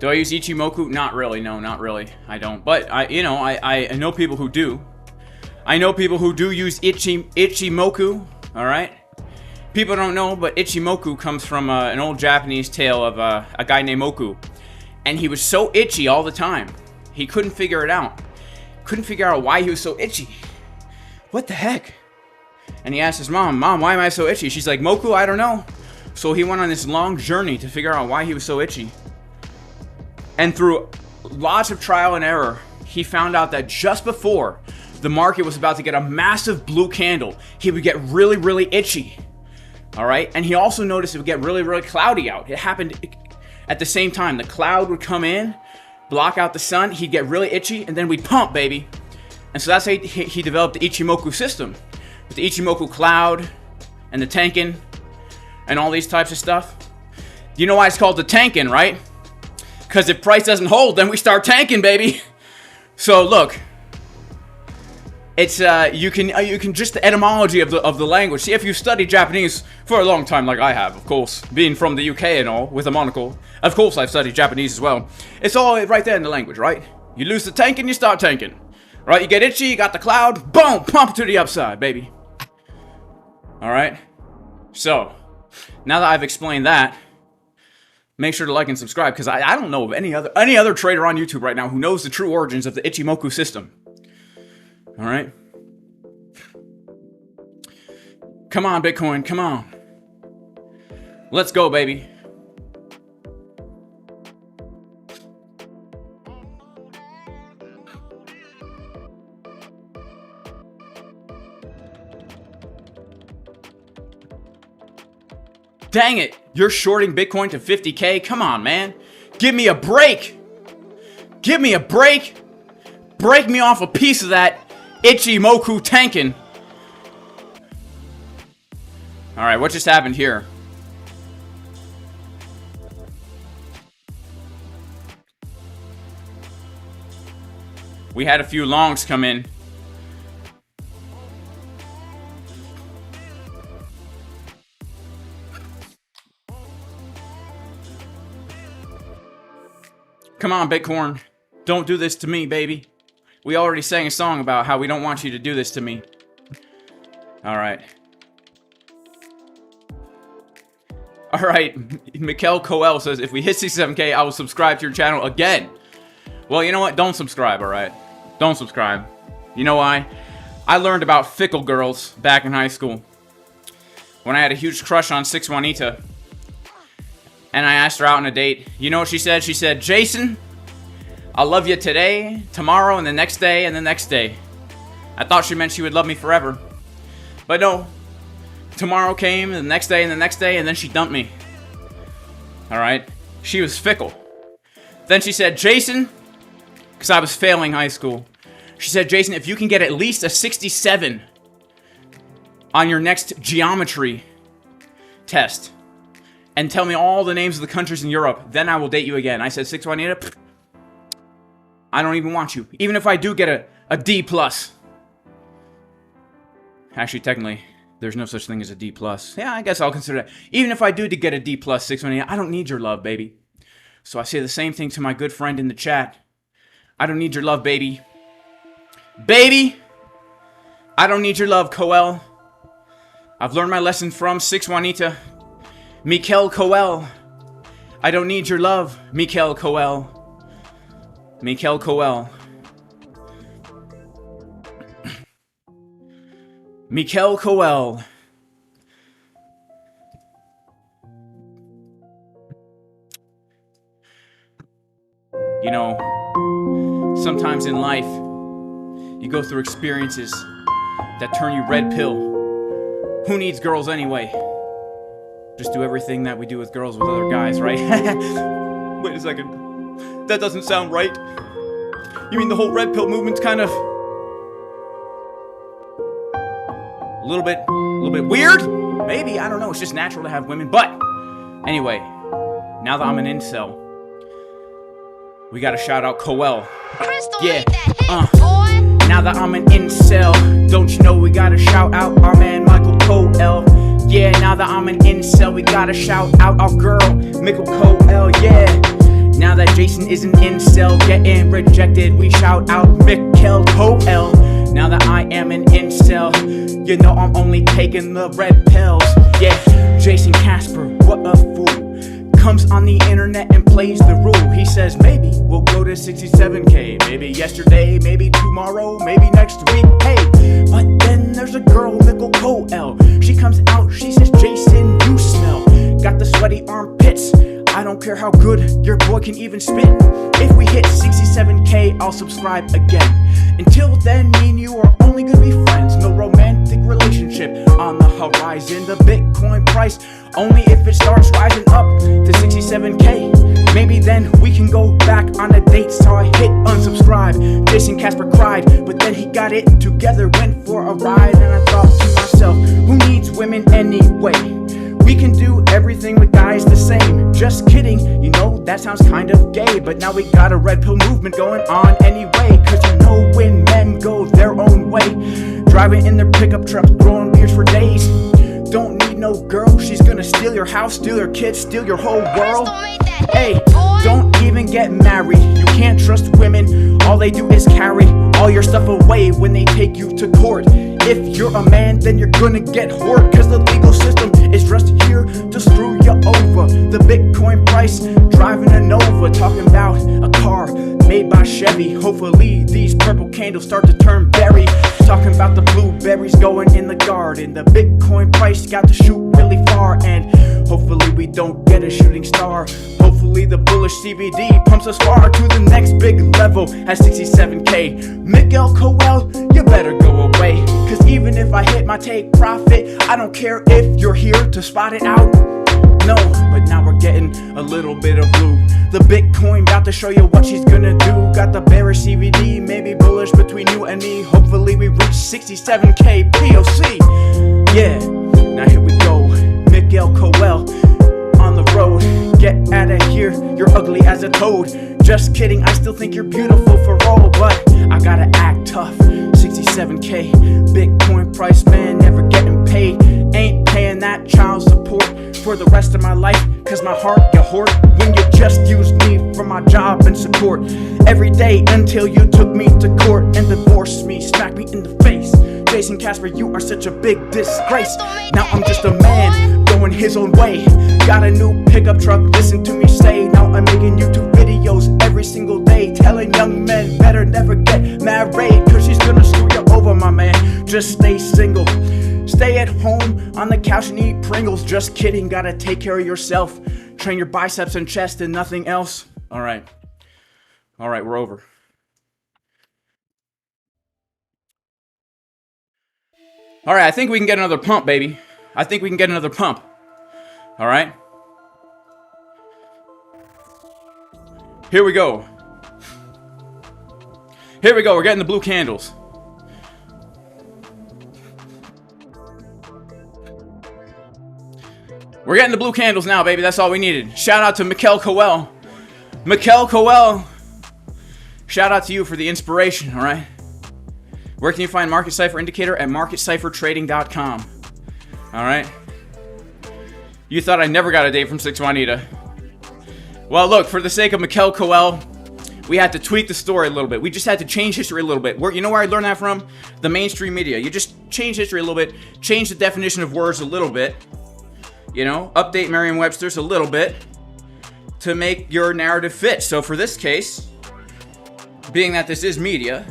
Do I use Ichimoku? Not really. No, not really. I don't. But I know people who do. I know people who do use Ichimoku. All right. People don't know, but Ichimoku comes from an old Japanese tale of a guy named Moku, and he was so itchy all the time. He couldn't figure it out. Couldn't figure out why he was so itchy. What the heck? And he asked his mom, why am I so itchy? She's like, Moku, I don't know. So he went on this long journey to figure out why he was so itchy. And through lots of trial and error, he found out that just before the market was about to get a massive blue candle, he would get really, really itchy. All right? And he also noticed it would get really, really cloudy out. It happened at the same time. The cloud would come in, block out the sun, he'd get really itchy, and then we'd pump, baby. And so that's how he developed the Ichimoku system. With the Ichimoku cloud and the tankin and all these types of stuff. You know why it's called the tankin, right? Because if price doesn't hold, then we start tanking, baby. So look, it's you can just the etymology of the language. See, if you studied Japanese for a long time, like I have, of course, being from the UK and all with a monocle, of course I've studied Japanese as well. It's all right there in the language, right? You lose the tankin, you start tanking. Right, you get itchy, you got the cloud, boom, pump to the upside, baby. All right. So, now that I've explained that, make sure to like and subscribe, because I don't know of any other trader on YouTube right now who knows the true origins of the Ichimoku system. All right. Come on, Bitcoin, come on. Let's go, baby. Dang it, you're shorting Bitcoin to 50K? Come on, man. Give me a break. Give me a break. Break me off a piece of that Ichimoku tanking. All right, what just happened here? We had a few longs come in. Come on, Bitcoin. Don't do this to me, baby. We already sang a song about how we don't want you to do this to me. All right. All right. Mikkel Coel says, if we hit 67K, I will subscribe to your channel again. Well, you know what? Don't subscribe, all right? Don't subscribe. You know why? I learned about fickle girls back in high school when I had a huge crush on 6 Juanita. And I asked her out on a date. You know what she said? She said, Jason, I love you today, tomorrow, and the next day, and the next day. I thought she meant she would love me forever. But no. Tomorrow came, and the next day, and the next day, and then she dumped me. Alright? She was fickle. Then she said, Jason, because I was failing high school. She said, Jason, if you can get at least a 67 on your next geometry test, and tell me all the names of the countries in Europe, then I will date you again. I said, 6 Juanita, I don't even want you. Even if I do get a D+. Actually, technically, there's no such thing as a D+. Yeah, I guess I'll consider that. Even if I do get a D+, 6 Juanita, I don't need your love, baby. So I say the same thing to my good friend in the chat. I don't need your love, baby. Baby! I don't need your love, Coel. I've learned my lesson from 6 Juanita. Mikkel Coel. I don't need your love, Mikkel Coel. Mikkel Coel. Mikkel Coel. You know, sometimes in life, you go through experiences that turn you red pill. Who needs girls anyway? Just do everything that we do with girls with other guys, right? Wait a second. That doesn't sound right. You mean the whole red pill movement's kind of a little bit weird? Maybe, I don't know. It's just natural to have women. But anyway, now that I'm an incel, we gotta shout out Coel. Yeah. Now that I'm an incel, don't you know we gotta shout out our man Michael Coel. Yeah, now that I'm an incel, we gotta shout out our girl, Mikkel Coel, yeah. Now that Jason is an incel, getting rejected, we shout out Mikkel Coel. Now that I am an incel, you know I'm only taking the red pills. Yeah, Jason Casper, what a fool. Comes on the internet and plays the rule. He says maybe we'll go to 67K. Maybe yesterday, maybe tomorrow, maybe next week. Hey, but then there's a girl, Mikkel Coel. She comes out, she says, Jason, you smell. Got the sweaty armpits. I don't care how good your boy can even spit. If we hit 67K, I'll subscribe again. Until then, me and you are only gonna be friends. No romantic relationship on the horizon. The Bitcoin price, only if it starts rising up to 67K. Maybe then we can go back on a date. So I hit unsubscribe. Jason Casper cried, but then he got it together, went for a ride. And I thought to myself, who needs women anyway? We can do everything with guys the same. Just kidding, you know, that sounds kind of gay. But now we got a red pill movement going on anyway. Cause you know when men go their own way, driving in their pickup trucks, growing beards for days. Don't need no girl, she's gonna steal your house, steal your kids, steal your whole world. Hey, don't even get get married. You can't trust women, all they do is carry all your stuff away when they take you to court. If you're a man, then you're gonna get whored, cause the legal system is just here to screw you over. The Bitcoin price, driving a Nova, talking about a car made by Chevy. Hopefully these purple candles start to turn berry. Talking about the blueberries going in the garden. The Bitcoin price got to shoot really far, and hopefully we don't get a shooting star. Hopefully the bullish CBD pumps us far to the next big level at 67K. Miguel Coel, you better go away, cause even if I hit my take profit, I don't care if you're here to spot it out. No, but now we're getting a little bit of blue. The Bitcoin about to show you what she's gonna do. Got the bearish CVD, maybe bullish between you and me. Hopefully we reach 67K POC. Yeah, now here we go. Miguel Coel on the road. Get out of here, you're ugly as a toad. Just kidding, I still think you're beautiful for all, but I gotta act tough. 67K, Bitcoin price, man, never getting paid. Ain't paying that child support for the rest of my life, cause my heart you hoard when you just use me for my job and support every day until you took me to court and divorced me, smacked me in the face. Jason Casper, you are such a big disgrace. Now I'm just a man going his own way. Got a new pickup truck, listen to me say. Now I'm making YouTube videos every single day, telling young men better never get married, cause she's gonna screw you over, my man. Just stay single, stay at home on the couch and eat Pringles. Just kidding, gotta take care of yourself. Train your biceps and chest and nothing else. All right, we're over. All right, I think we can get another pump, baby. I think we can get another pump. All right. Here we go. Here we go. We're getting the blue candles. We're getting the blue candles now, baby. That's all we needed. Shout out to Miguel Coel. Miguel Coel. Shout out to you for the inspiration, all right? Where can you find Market Cipher Indicator? At marketciphertrading.com. All right? You thought I never got a date from 6 Juanita. Well, look, for the sake of Miguel Coel, we had to tweak the story a little bit. We just had to change history a little bit. You know where I learned that from? The mainstream media. You just change history a little bit, change the definition of words a little bit, you know, update Merriam-Webster's a little bit to make your narrative fit. So for this case, being that this is media,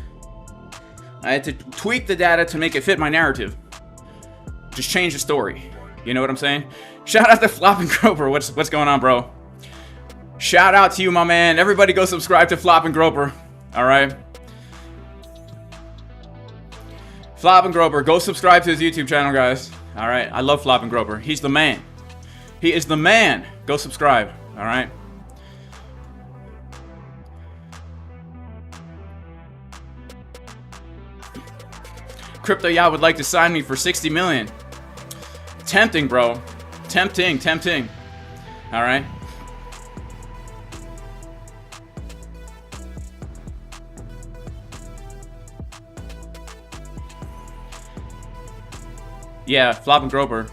I had to tweak the data to make it fit my narrative. Just change the story. You know what I'm saying? Shout out to Flop and Groper. What's going on, bro? Shout out to you, my man. Everybody go subscribe to Flop and Groper. All right? Flop and Groper. Go subscribe to his YouTube channel, guys. All right? I love Flop and Groper. He's the man. He is the man. Go subscribe. All right? Crypto Yacht would like to sign me for 60 million. Tempting, bro. Tempting. All right. Yeah, Flop and Groper.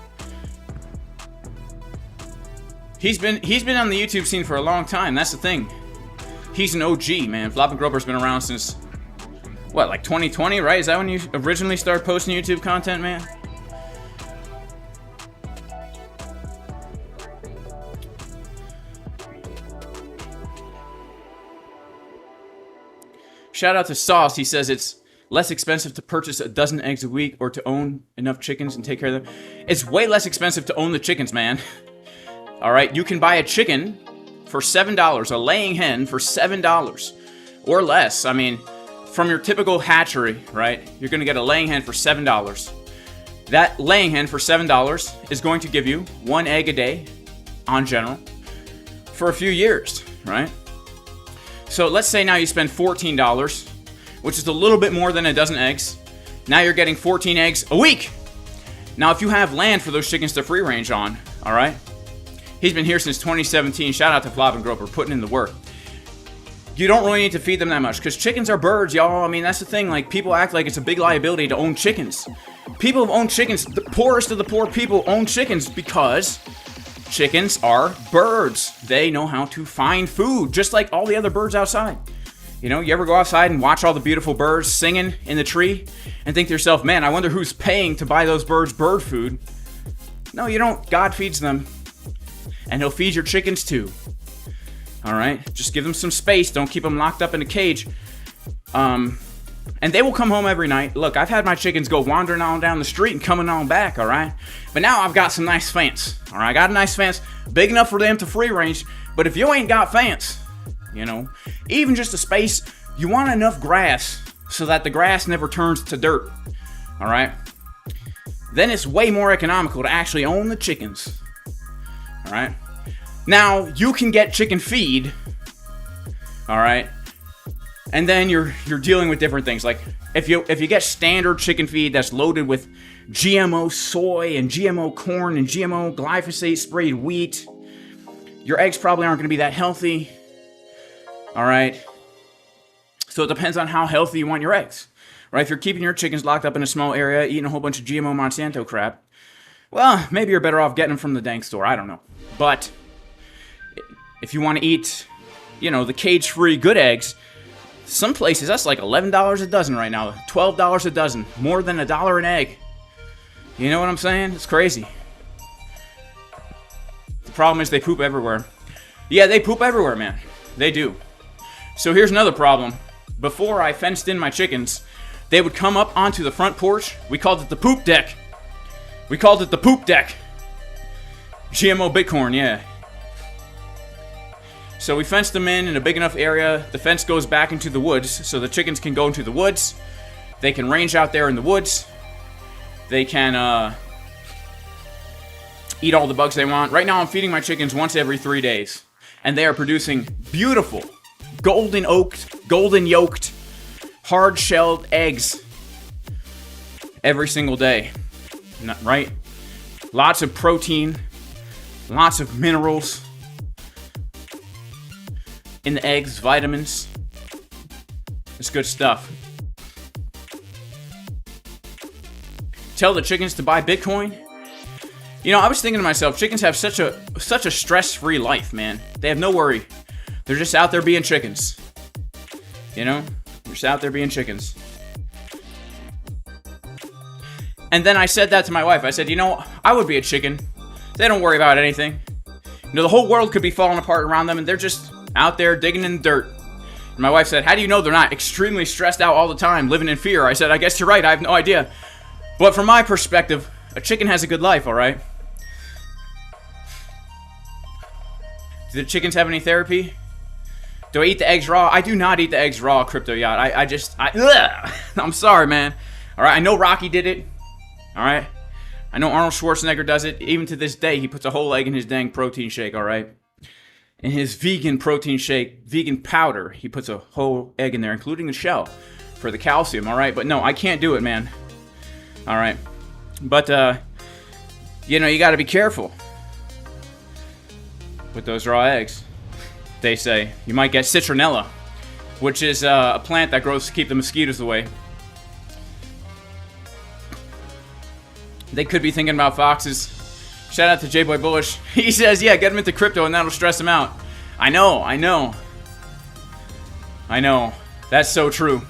He's been on the YouTube scene for a long time. That's the thing. He's an OG, man. Flop and Groper's been around since what, like 2020, right? Is that when you originally started posting YouTube content, man? Shout out to Sauce. He says it's less expensive to purchase a dozen eggs a week or to own enough chickens and take care of them. It's way less expensive to own the chickens, man. All right, you can buy a chicken for $7, a laying hen for $7 or less. I mean, from your typical hatchery, right? You're going to get a laying hen for $7. That laying hen for $7 is going to give you 1 egg a day, on general, for a few years, right? So let's say now you spend $14, which is a little bit more than a dozen eggs. Now you're getting 14 eggs a week. Now, if you have land for those chickens to free range on, all right? He's been here since 2017. Shout out to Flop and Groper, putting in the work. You don't really need to feed them that much, because chickens are birds, y'all. I mean, that's the thing. Like, people act like it's a big liability to own chickens. People who own chickens, the poorest of the poor people own chickens because chickens are birds. They know how to find food, just like all the other birds outside. You know, you ever go outside and watch all the beautiful birds singing in the tree and think to yourself, man, I wonder who's paying to buy those birds bird food? No, you don't. God feeds them. And he'll feed your chickens too. All right? Just give them some space. Don't keep them locked up in a cage. And they will come home every night. Look, I've had my chickens go wandering on down the street and coming on back, all right? But now I've got some nice fence, all right? I got a nice fence, big enough for them to free range. But if you ain't got fence, you know, even just a space, you want enough grass so that the grass never turns to dirt, all right? Then it's way more economical to actually own the chickens, all right? Now, you can get chicken feed, all right? And then you're dealing with different things. Like, if you get standard chicken feed that's loaded with GMO soy and GMO corn and GMO glyphosate sprayed wheat, your eggs probably aren't going to be that healthy. All right? So it depends on how healthy you want your eggs. Right? If you're keeping your chickens locked up in a small area, eating a whole bunch of GMO Monsanto crap, well, maybe you're better off getting them from the dang store. I don't know. But if you want to eat, you know, the cage-free good eggs, some places, that's like $11 a dozen right now. $12 a dozen. More than $1 an egg. You know what I'm saying? It's crazy. The problem is they poop everywhere. Yeah, they poop everywhere, man. They do. So here's another problem. Before I fenced in my chickens, they would come up onto the front porch. We called it the poop deck. We called it the poop deck. GMO Bitcoin, yeah. So we fenced them in a big enough area. The fence goes back into the woods, so the chickens can go into the woods. They can range out there in the woods. They can eat all the bugs they want. Right now I'm feeding my chickens once every 3 days. And they are producing beautiful, golden yolked, hard-shelled eggs every single day. Right? Lots of protein, lots of minerals in the eggs, vitamins. It's good stuff. Tell the chickens to buy Bitcoin. You know, I was thinking to myself, chickens have such a stress-free life, man. They have no worry. They're just out there being chickens. You know? They're just out there being chickens. And then I said that to my wife. I said, you know, I would be a chicken. They don't worry about anything. You know, the whole world could be falling apart around them, and they're just out there digging in the dirt. And my wife said, how do you know they're not extremely stressed out all the time, living in fear? I said, I guess you're right. I have no idea. But from my perspective, a chicken has a good life, all right? Do the chickens have any therapy? Do I eat the eggs raw? I do not eat the eggs raw, Crypto Yacht. I'm sorry, man. All right, I know Rocky did it. All right? I know Arnold Schwarzenegger does it. Even to this day, he puts a whole egg in his dang protein shake, all right? In his vegan protein shake, vegan powder, he puts a whole egg in there, including the shell, for the calcium, all right? But no, I can't do it, man. All right? But, you know, you got to be careful with those raw eggs. They say you might get citronella, which is a plant that grows to keep the mosquitoes away. They could be thinking about foxes. Shout out to J-Boy Bullish. He says, yeah, get them into crypto and that'll stress them out. I know. That's so true.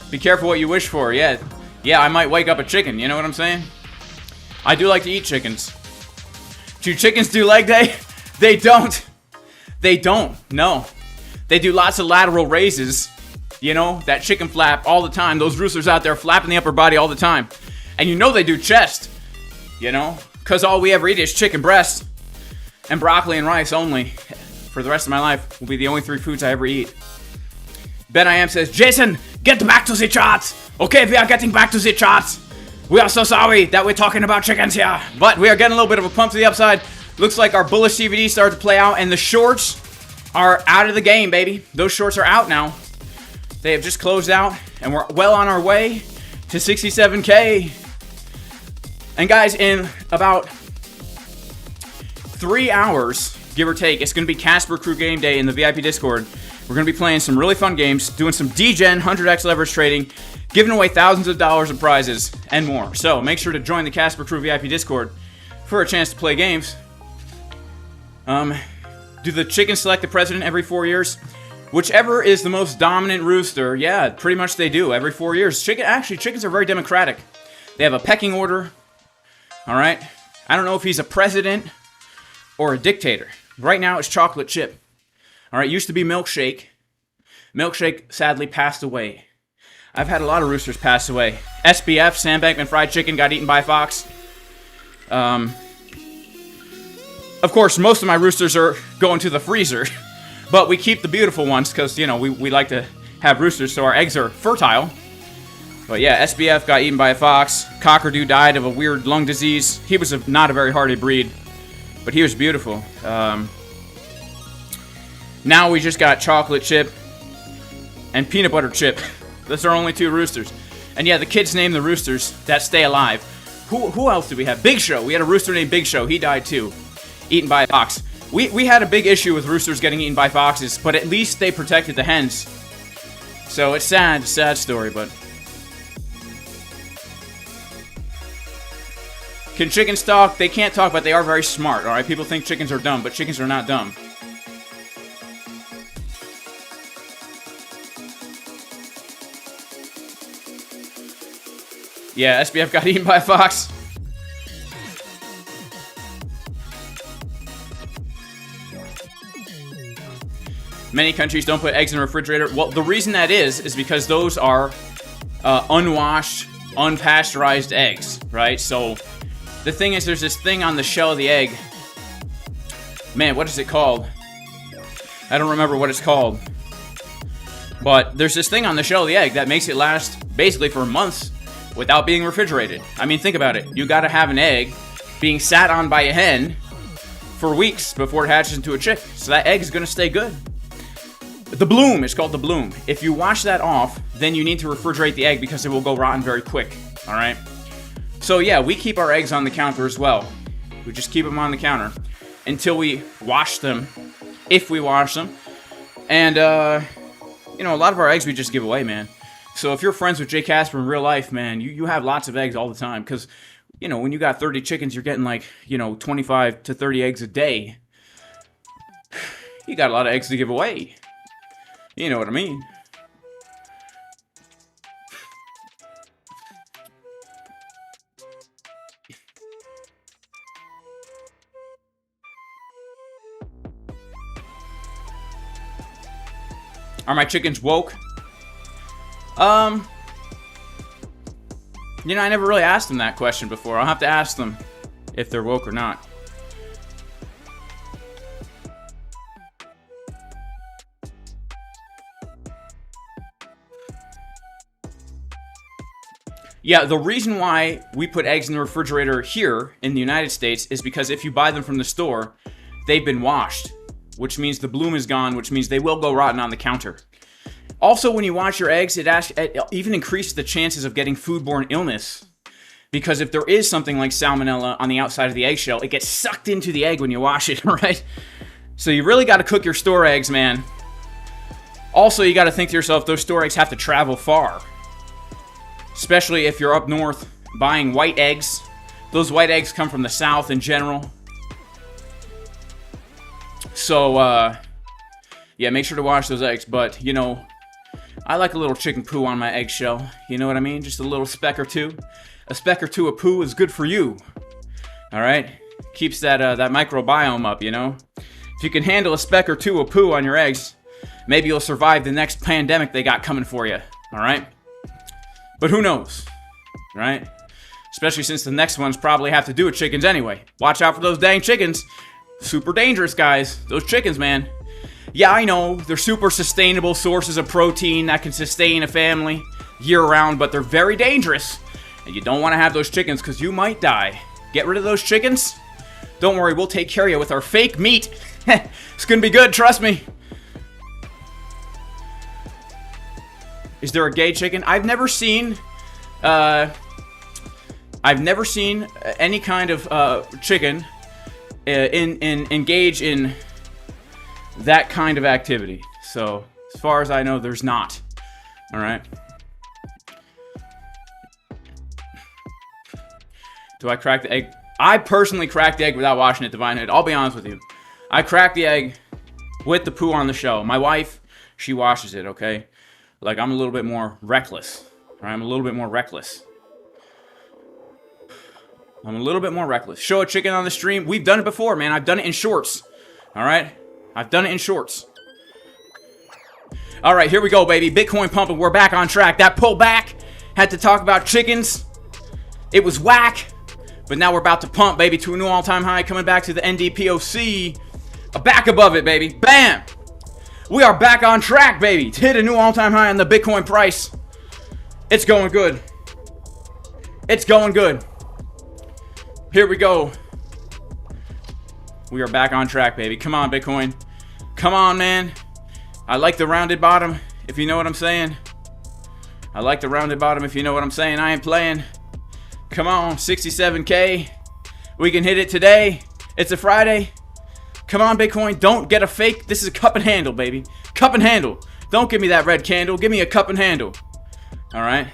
Be careful what you wish for. Yeah, I might wake up a chicken. You know what I'm saying? I do like to eat chickens. Do chickens do leg day? They don't. No. They do lots of lateral raises. You know, that chicken flap all the time. Those roosters out there flapping the upper body all the time. And you know they do chest. You know? Because all we ever eat is chicken breast. And broccoli and rice only. For the rest of my life will be the only 3 foods I ever eat. Ben I Am says, Jason, get back to the charts. Okay, we are getting back to the charts. We are so sorry that we're talking about chickens here. But we are getting a little bit of a pump to the upside. Looks like our bullish CVD started to play out. And the shorts are out of the game, baby. Those shorts are out now. They have just closed out. And we're well on our way to 67K. And guys, in about 3 hours, give or take, it's going to be Casper Crew Game Day in the VIP Discord. We're going to be playing some really fun games, doing some DGen, 100x leverage trading, giving away thousands of dollars of prizes, and more. So make sure to join the Casper Crew VIP Discord. for a chance to play games. Do the chickens select the president every 4 years? Whichever is the most dominant rooster, yeah, pretty much they do every 4 years. Chickens are very democratic. They have a pecking order. All right. I don't know if he's a president or a dictator. Right now it's chocolate chip. All right. Used to be milkshake. Milkshake sadly passed away. I've had a lot of roosters pass away. SBF, Sam Bankman Fried Chicken, got eaten by a fox. Of course, most of my roosters are going to the freezer, but we keep the beautiful ones because, you know, we like to have roosters so our eggs are fertile. But yeah, SBF got eaten by a fox. Cockadoo died of a weird lung disease. He was not a very hardy breed, but he was beautiful. Now we just got chocolate chip and peanut butter chip. Those are only 2 roosters. And yeah, the kids name the roosters that stay alive. Who else did we have? Big Show. We had a rooster named Big Show. He died too. Eaten by a fox. We had a big issue with roosters getting eaten by foxes, but at least they protected the hens. So it's sad story, but... Can chickens talk? They can't talk, but they are very smart, alright? People think chickens are dumb, but chickens are not dumb. Yeah, SBF got eaten by a fox. Many countries don't put eggs in the refrigerator. Well, the reason that is because those are unwashed, unpasteurized eggs, right? So the thing is, there's this thing on the shell of the egg. Man, what is it called? I don't remember what it's called. But there's this thing on the shell of the egg that makes it last basically for months without being refrigerated. I mean, think about it. You gotta have an egg being sat on by a hen for weeks before it hatches into a chick. So that egg is gonna stay good. The bloom is called the bloom. If you wash that off, then you need to refrigerate the egg because it will go rotten very quick. All right. So yeah, we keep our eggs on the counter as well. We just keep them on the counter until we wash them, if we wash them. And you know, a lot of our eggs we just give away, man. So if you're friends with Jay Casper in real life, man, you have lots of eggs all the time because, you know, when you got 30 chickens, you're getting like, you know, 25 to 30 eggs a day. You got a lot of eggs to give away. You know what I mean. Are my chickens woke? You know, I never really asked them that question before. I'll have to ask them if they're woke or not. Yeah, the reason why we put eggs in the refrigerator here in the United States is because if you buy them from the store, they've been washed, which means the bloom is gone, which means they will go rotten on the counter. Also, when you wash your eggs, it even increases the chances of getting foodborne illness. Because if there is something like salmonella on the outside of the eggshell, it gets sucked into the egg when you wash it, right? So you really got to cook your store eggs, man. Also, you got to think to yourself, those store eggs have to travel far. Especially if you're up north buying white eggs. Those white eggs come from the south in general. So, yeah, make sure to wash those eggs. But, you know, I like a little chicken poo on my eggshell. You know what I mean? Just a little speck or two. A speck or two of poo is good for you. All right? Keeps that microbiome up, you know? If you can handle a speck or two of poo on your eggs, maybe you'll survive the next pandemic they got coming for you. All right? But who knows? Right? Especially since the next ones probably have to do with chickens anyway. Watch out for those dang chickens. Super dangerous, guys. Those chickens, man. Yeah, I know. They're super sustainable sources of protein that can sustain a family year-round, but they're very dangerous. And you don't want to have those chickens because you might die. Get rid of those chickens. Don't worry, we'll take care of you with our fake meat. It's going to be good, trust me. Is there a gay chicken? I've never seen any kind of chicken engage in that kind of activity. So, as far as I know, there's not. All right. Do I crack the egg I personally cracked the egg without washing it, Divine Hood. I'll be honest with you. I cracked the egg with the poo on the shell. My wife, she washes it, okay? Like, I'm a little bit more reckless. All right? I'm a little bit more reckless. I'm a little bit more reckless. Show a chicken on the stream. We've done it before, man. I've done it in shorts. All right? I've done it in shorts. All right, here we go, baby. Bitcoin pumping. We're back on track. That pullback, had to talk about chickens. It was whack. But now we're about to pump, baby, to a new all-time high. Coming back to the NDPOC. Back above it, baby. Bam! We are back on track, baby. To hit a new all-time high on the Bitcoin price. It's going good. It's going good. Here we go. We are back on track, baby. Come on, Bitcoin. Come on, man. I like the rounded bottom, if you know what I'm saying. I like the rounded bottom, if you know what I'm saying. I ain't playing. Come on, 67K. We can hit it today. It's a Friday. Come on, Bitcoin. Don't get a fake. This is a cup and handle, baby. Cup and handle. Don't give me that red candle. Give me a cup and handle. All right.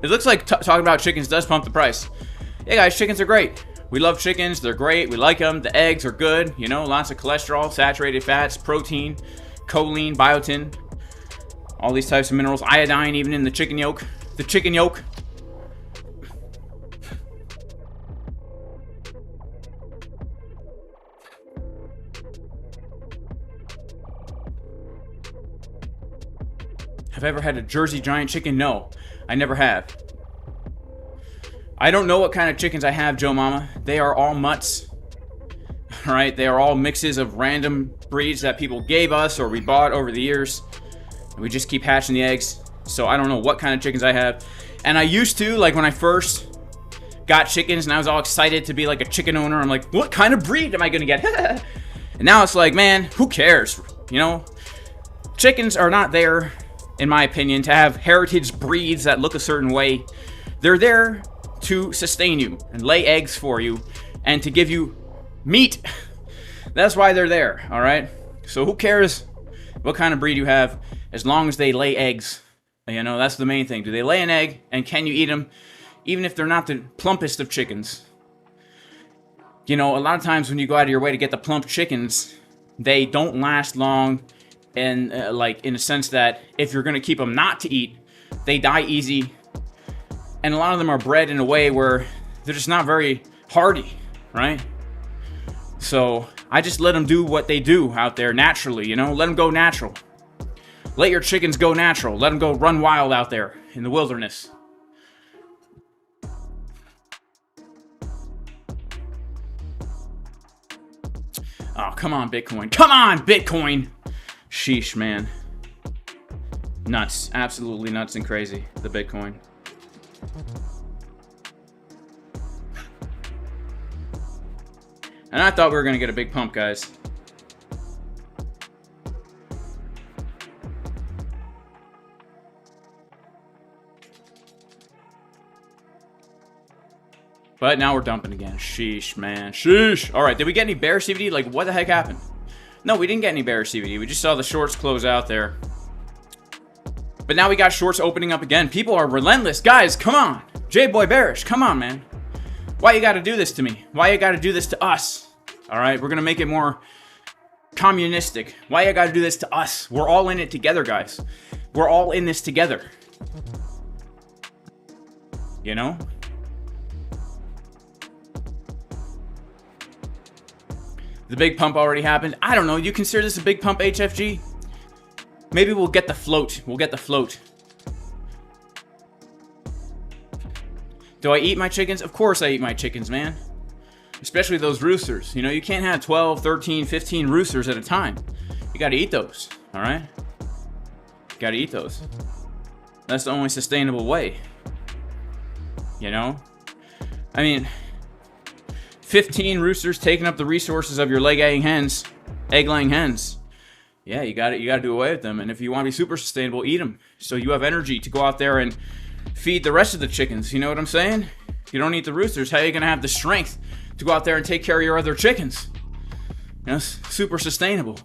It looks like talking about chickens does pump the price. Yeah, guys, chickens are great. We love chickens. They're great. We like them. The eggs are good. You know, lots of cholesterol, saturated fats, protein, choline, biotin, all these types of minerals. Iodine, even in the chicken yolk. The chicken yolk. Have I ever had a Jersey giant chicken? No. I never have. I don't know what kind of chickens I have, Joe Mama. They are all mutts. Alright, they are all mixes of random breeds that people gave us or we bought over the years. And we just keep hatching the eggs. So I don't know what kind of chickens I have. And I used to, like when I first got chickens and I was all excited to be like a chicken owner. I'm like, what kind of breed am I gonna get? And now it's like, man, who cares? You know? Chickens are not there, in my opinion, to have heritage breeds that look a certain way. They're there to sustain you and lay eggs for you and to give you meat. That's why they're there, all right? So who cares what kind of breed you have as long as they lay eggs? You know, that's the main thing. Do they lay an egg and can you eat them even if they're not the plumpest of chickens? You know, a lot of times when you go out of your way to get the plump chickens, they don't last long. And like in a sense that if you're going to keep them not to eat, they die easy. And a lot of them are bred in a way where they're just not very hardy, right? So I just let them do what they do out there naturally, you know? Let them go natural. Let your chickens go natural. Let them go run wild out there in the wilderness. Oh, come on, Bitcoin. Come on, Bitcoin! Sheesh, man. Nuts. Absolutely nuts and crazy. The Bitcoin. And I thought we were going to get a big pump, guys. But now we're dumping again. Sheesh, man. Sheesh. All right, did we get any bearish CVD? Like, what the heck happened? No, we didn't get any bearish CVD. We just saw the shorts close out there. But now we got shorts opening up again. People are relentless. Guys, come on. J-Boy Bearish, come on, man. Why you got to do this to me? Why you got to do this to us? All right, we're going to make it more communistic. Why you got to do this to us? We're all in it together, guys. We're all in this together. You know? The big pump already happened. I don't know. You consider this a big pump, HFG? Maybe we'll get the float. We'll get the float. Do I eat my chickens? Of course I eat my chickens, man. Especially those roosters. You know, you can't have 12, 13, 15 roosters at a time. You got to eat those, all right? Got to eat those. That's the only sustainable way. You know? I mean, 15 roosters taking up the resources of your egg-laying hens. Yeah, you got to do away with them. And if you want to be super sustainable, eat them. So you have energy to go out there and feed the rest of the chickens. You know what I'm saying? If you don't eat the roosters, how are you going to have the strength to go out there and take care of your other chickens? You know, super sustainable.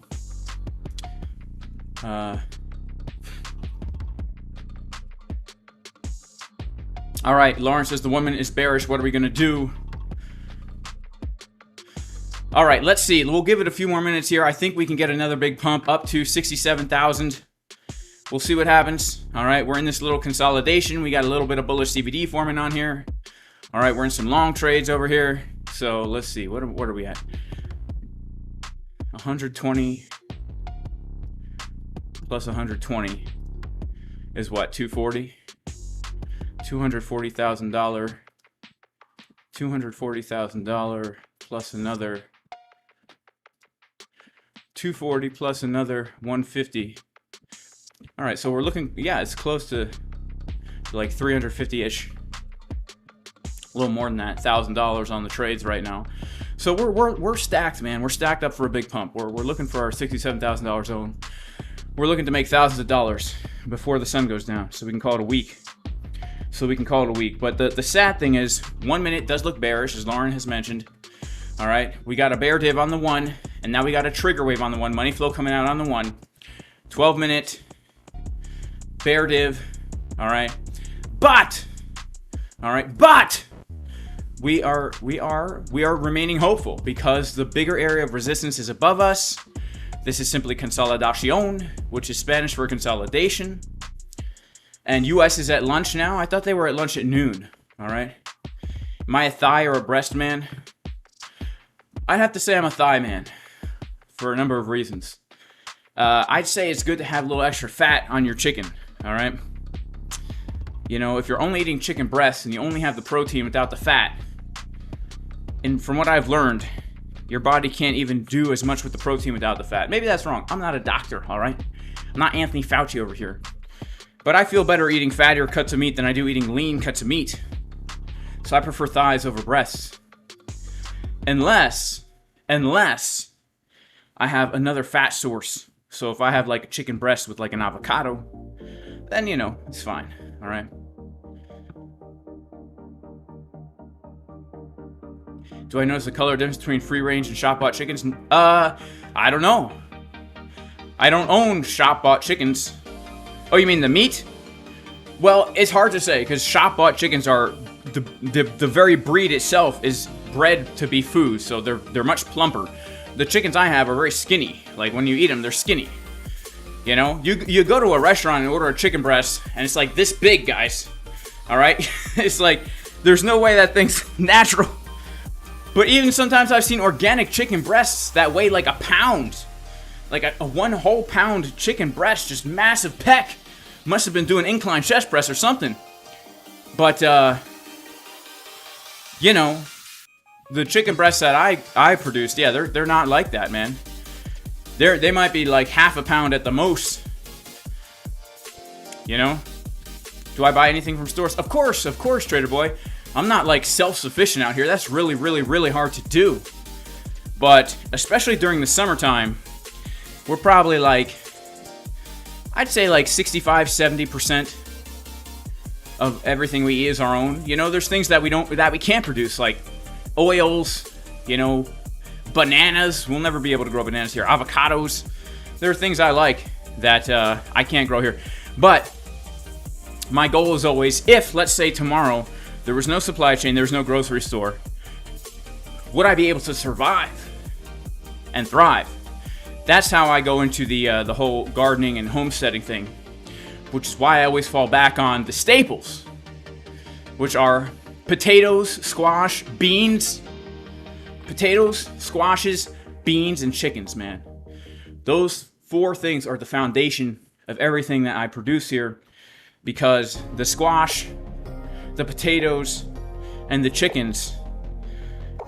All right, Lawrence says the woman is bearish. What are we going to do? All right, let's see. We'll give it a few more minutes here. I think we can get another big pump up to 67,000. We'll see what happens. All right, we're in this little consolidation. We got a little bit of bullish CVD forming on here. All right, we're in some long trades over here. So let's see. What are we at? 120 plus 120 is what? 240? $240,000. $240,000 plus another 240 plus another 150. All right, so we're looking, yeah, it's close to like 350-ish. A little more than that, $1,000 on the trades right now. So we're stacked, man. We're stacked up for a big pump. We're looking for our $67,000 zone. We're looking to make thousands of dollars before the sun goes down, so we can call it a week. But the sad thing is, 1 minute does look bearish, as Lauren has mentioned. All right, we got a bear div on the 1, and now we got a trigger wave on the 1. Money flow coming out on the 1. 12-minute bear div. All right, but we are remaining hopeful because the bigger area of resistance is above us. This is simply consolidation, which is Spanish for consolidation. And US is at lunch now. I thought they were at lunch at noon. All right. Am I a thigh or a breast man? I'd have to say I'm a thigh man for a number of reasons. I'd say it's good to have a little extra fat on your chicken. All right. You know, if you're only eating chicken breasts and you only have the protein without the fat, and from what I've learned, your body can't even do as much with the protein without the fat. Maybe that's wrong. I'm not a doctor, all right? I'm not Anthony Fauci over here. But I feel better eating fattier cuts of meat than I do eating lean cuts of meat. So I prefer thighs over breasts. Unless I have another fat source. So if I have like a chicken breast with like an avocado, then, you know, it's fine, all right? Do I notice the color difference between free range and shop bought chickens? I don't know. I don't own shop bought chickens. Oh, you mean the meat? Well, it's hard to say because shop bought chickens are the very breed itself is bred to be food, so they're much plumper. The chickens I have are very skinny. Like when you eat them, they're skinny. You know, you go to a restaurant and order a chicken breast, and it's like this big, guys. All right, it's like there's no way that thing's natural. But even sometimes I've seen organic chicken breasts that weigh like a pound. Like a 1 whole pound chicken breast, just massive pec. Must have been doing incline chest press or something. But, you know, the chicken breasts that I produced, yeah, they're not like that, man. They might be like half a pound at the most. You know? Do I buy anything from stores? Of course, Trader Boy. I'm not like self-sufficient out here. That's really, really, really hard to do. But especially during the summertime, we're probably like, I'd say like 65-70% of everything we eat is our own. You know, there's things that we can't produce, like oils, you know, bananas. We'll never be able to grow bananas here. Avocados. There are things I like that I can't grow here. But my goal is always, if, let's say tomorrow, there was no supply chain, there was no grocery store, would I be able to survive and thrive? That's how I go into the whole gardening and homesteading thing, which is why I always fall back on the staples, which are potatoes, squash, beans, potatoes, squashes, beans, and chickens, man. Those 4 things are the foundation of everything that I produce here, because the squash, the potatoes, and the chickens,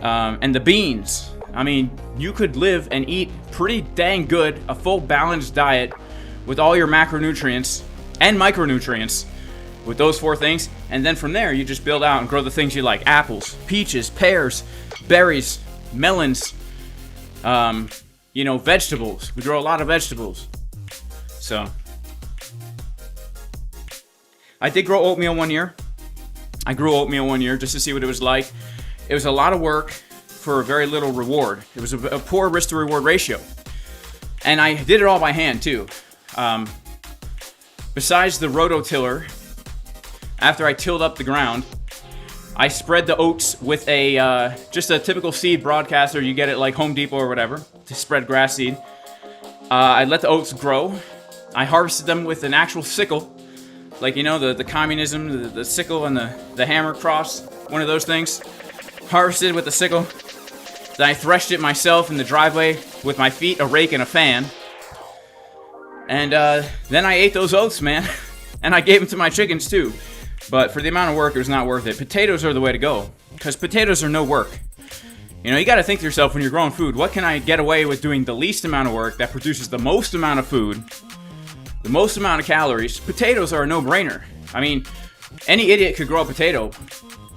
and the beans. I mean, you could live and eat pretty dang good, a full balanced diet with all your macronutrients and micronutrients with those 4 things. And then from there, you just build out and grow the things you like. Apples, peaches, pears, berries, melons, you know, vegetables. We grow a lot of vegetables. So, I did grow oatmeal one year. I grew oatmeal one year just to see what it was like. It was a lot of work for very little reward. It was a poor risk to reward ratio. And I did it all by hand too. Besides the rototiller, after I tilled up the ground, I spread the oats with a just a typical seed broadcaster. You get it like Home Depot or whatever to spread grass seed. I let the oats grow. I harvested them with an actual sickle, like you know the communism, the sickle and the hammer cross, one of those things. Harvested with the sickle. Then I threshed it myself in the driveway with my feet, a rake, and a fan. And then I ate those oats, man, and I gave them to my chickens too. But for the amount of work, it was not worth it. Potatoes are the way to go, because potatoes are no work. You know, you got to think to yourself when you're growing food, what can I get away with doing the least amount of work that produces the most amount of food, the most amount of calories? Potatoes are a no-brainer. I mean, any idiot could grow a potato.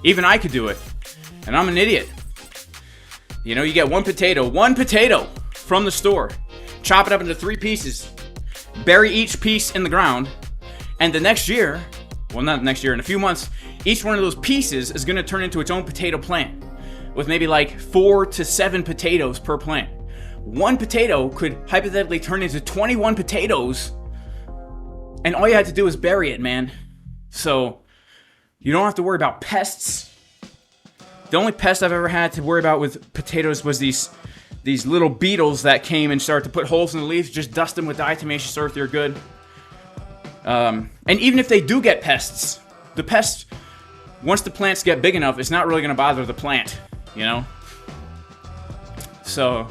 Even I could do it, and I'm an idiot. You know, you get one potato from the store, chop it up into 3 pieces, bury each piece in the ground, and the next year, well, not next year, in a few months, each one of those pieces is going to turn into its own potato plant with maybe like 4 to 7 potatoes per plant. One potato could hypothetically turn into 21 potatoes, and all you had to do is bury it, man. So you don't have to worry about pests. The only pest I've ever had to worry about with potatoes was these little beetles that came and started to put holes in the leaves. Just dust them with diatomaceous earth, you're good. And even if they do get pests, the pests, once the plants get big enough, it's not really going to bother the plant, you know? So,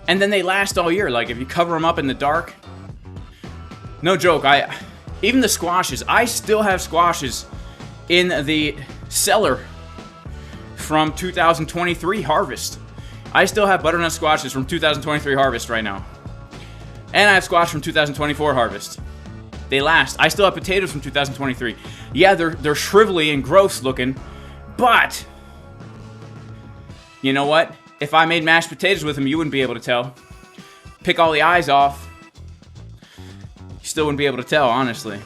and then they last all year. Like, if you cover them up in the dark, no joke, even the squashes, I still have squashes in the cellar from 2023 harvest. I still have butternut squashes from 2023 harvest right now. And I have squash from 2024 harvest. They last. I still have potatoes from 2023. Yeah, they're shrivelly and gross looking, but you know what? If I made mashed potatoes with them, you wouldn't be able to tell. Pick all the eyes off, you still wouldn't be able to tell, honestly.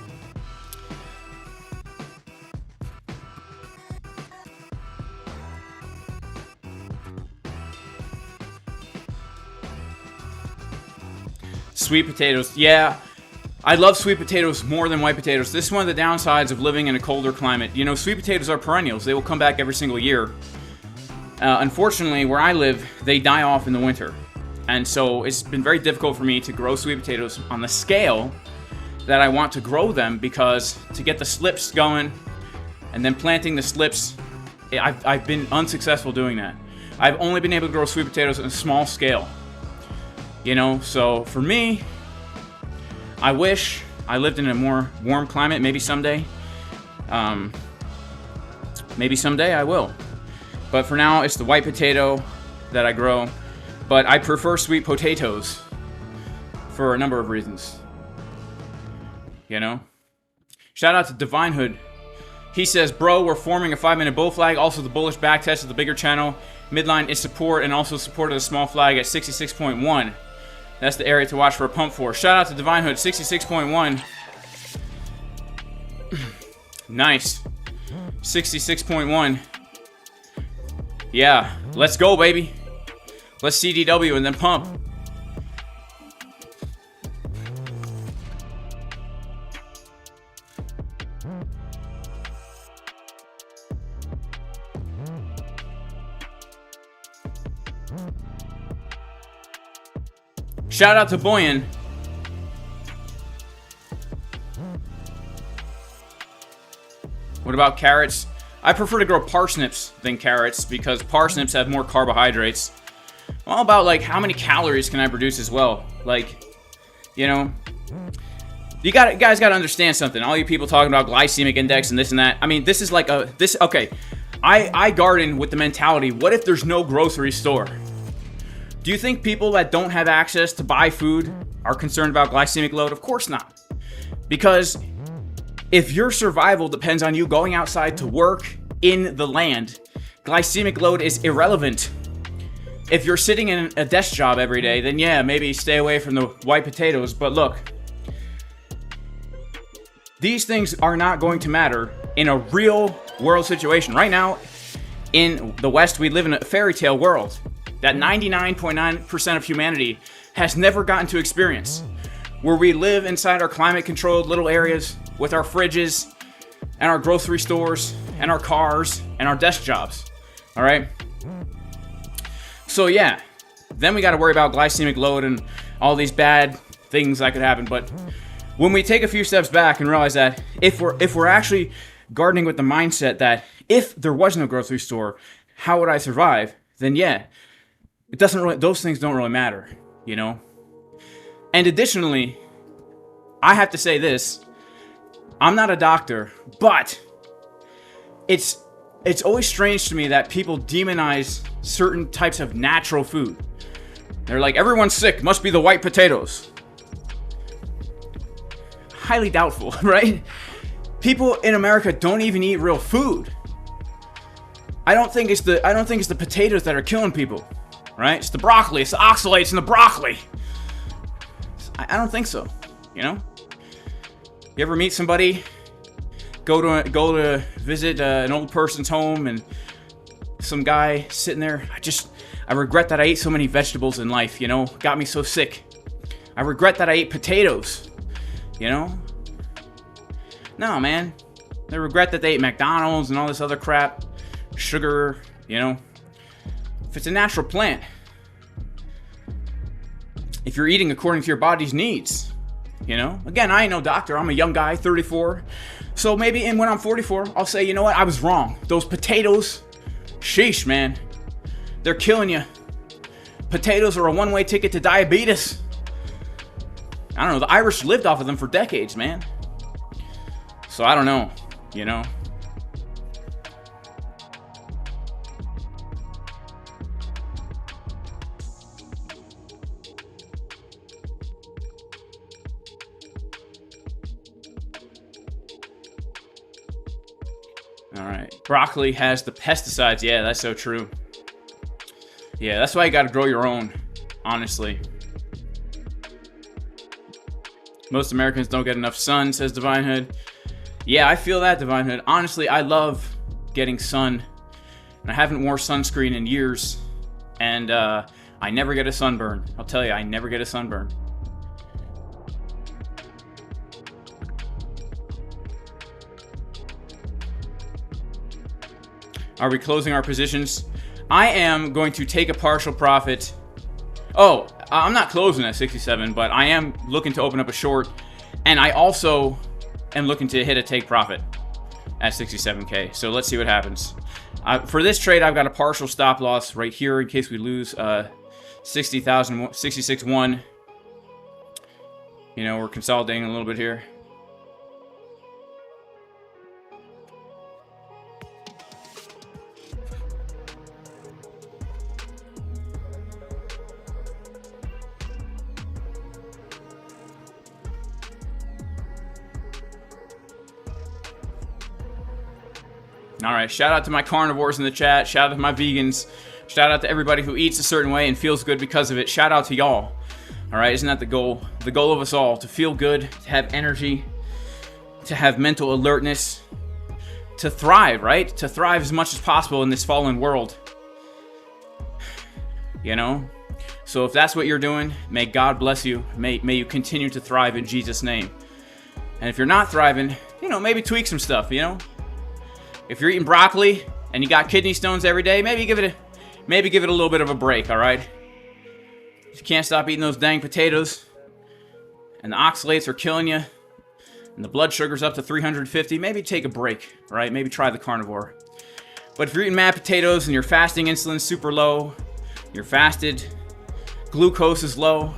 Sweet potatoes, yeah. I love sweet potatoes more than white potatoes. This is one of the downsides of living in a colder climate. You know, sweet potatoes are perennials. They will come back every single year. Unfortunately, where I live, they die off in the winter. And so it's been very difficult for me to grow sweet potatoes on the scale that I want to grow them, because to get the slips going and then planting the slips, I've been unsuccessful doing that. I've only been able to grow sweet potatoes on a small scale. You know, so for me, I wish I lived in a more warm climate. Maybe someday. Maybe someday I will. But for now, it's the white potato that I grow. But I prefer sweet potatoes for a number of reasons. You know? Shout out to Divine Hood. He says, bro, we're forming a 5-minute bull flag. Also, the bullish back test of the bigger channel. Midline is support, and also support of the small flag at 66.1. That's the area to watch for a pump for. Shout out to Divine Hood, 66.1. Nice. 66.1. Yeah, let's go, baby. Let's CDW and then pump. Shout out to Boyan. What about carrots? I prefer to grow parsnips than carrots because parsnips have more carbohydrates. All about like how many calories can I produce as well? Like, you know, you guys got to understand something. All you people talking about glycemic index and this and that. I mean, this is like okay. I garden with the mentality, what if there's no grocery store? Do you think people that don't have access to buy food are concerned about glycemic load? Of course not. Because if your survival depends on you going outside to work in the land, glycemic load is irrelevant. If you're sitting in a desk job every day, then yeah, maybe stay away from the white potatoes. But look, these things are not going to matter in a real world situation. Right now, in the West, we live in a fairy tale world that 99.9% of humanity has never gotten to experience. where we live inside our climate-controlled little areas with our fridges and our grocery stores and our cars and our desk jobs. All right? So yeah, then we got to worry about glycemic load and all these bad things that could happen. But when we take a few steps back and realize that if we're actually gardening with the mindset that if there was no grocery store, how would I survive? Then yeah, it doesn't really, those things don't really matter, you know? And additionally, I have to say this, I'm not a doctor, but it's always strange to me that people demonize certain types of natural food. They're like, everyone's sick, must be the white potatoes. Highly doubtful, right? People in America don't even eat real food. I don't think it's the potatoes that are killing people, right? It's the broccoli, it's the oxalates in the broccoli. I don't think so, you know? You ever meet somebody, go to visit an old person's home, and some guy sitting there, I regret that I ate so many vegetables in life, you know? Got me so sick. I regret that I ate potatoes, you know? No, man. They regret that they ate McDonald's and all this other crap. Sugar, you know? If it's a natural plant. If you're eating according to your body's needs, you know? Again, I ain't no doctor. I'm a young guy, 34. So maybe when I'm 44, I'll say, you know what? I was wrong. Those potatoes, sheesh, man. They're killing you. Potatoes are a one-way ticket to diabetes. I don't know. The Irish lived off of them for decades, man. So I don't know, you know? All right. Broccoli has the pesticides. Yeah, that's so true. Yeah, that's why you got to grow your own, honestly. Most Americans don't get enough sun, says Divine Hood. Yeah, I feel that, Divine Hood. Honestly, I love getting sun. And I haven't worn sunscreen in years. And I never get a sunburn. I'll tell you, I never get a sunburn. Are we closing our positions? I am going to take a partial profit. Oh, I'm not closing at 67, but I am looking to open up a short. And I also am looking to hit a take profit at 67K. So let's see what happens. For this trade, I've got a partial stop loss right here in case we lose 60,000, 66.1. You know, we're consolidating a little bit here. All right, shout out to my carnivores in the chat. Shout out to my vegans. Shout out to everybody who eats a certain way and feels good because of it. Shout out to y'all. All right, isn't that the goal? The goal of us all, to feel good, to have energy, to have mental alertness, to thrive, right? To thrive as much as possible in this fallen world. You know? So if that's what you're doing, may God bless you. May you continue to thrive in Jesus' name. And if you're not thriving, you know, maybe tweak some stuff, you know? If you're eating broccoli and you got kidney stones every day, maybe give it a little bit of a break, all right? If you can't stop eating those dang potatoes and the oxalates are killing you and the blood sugar's up to 350, maybe take a break, all right? Maybe try the carnivore. But if you're eating mad potatoes and your fasting insulin's super low, you're fasted, glucose is low,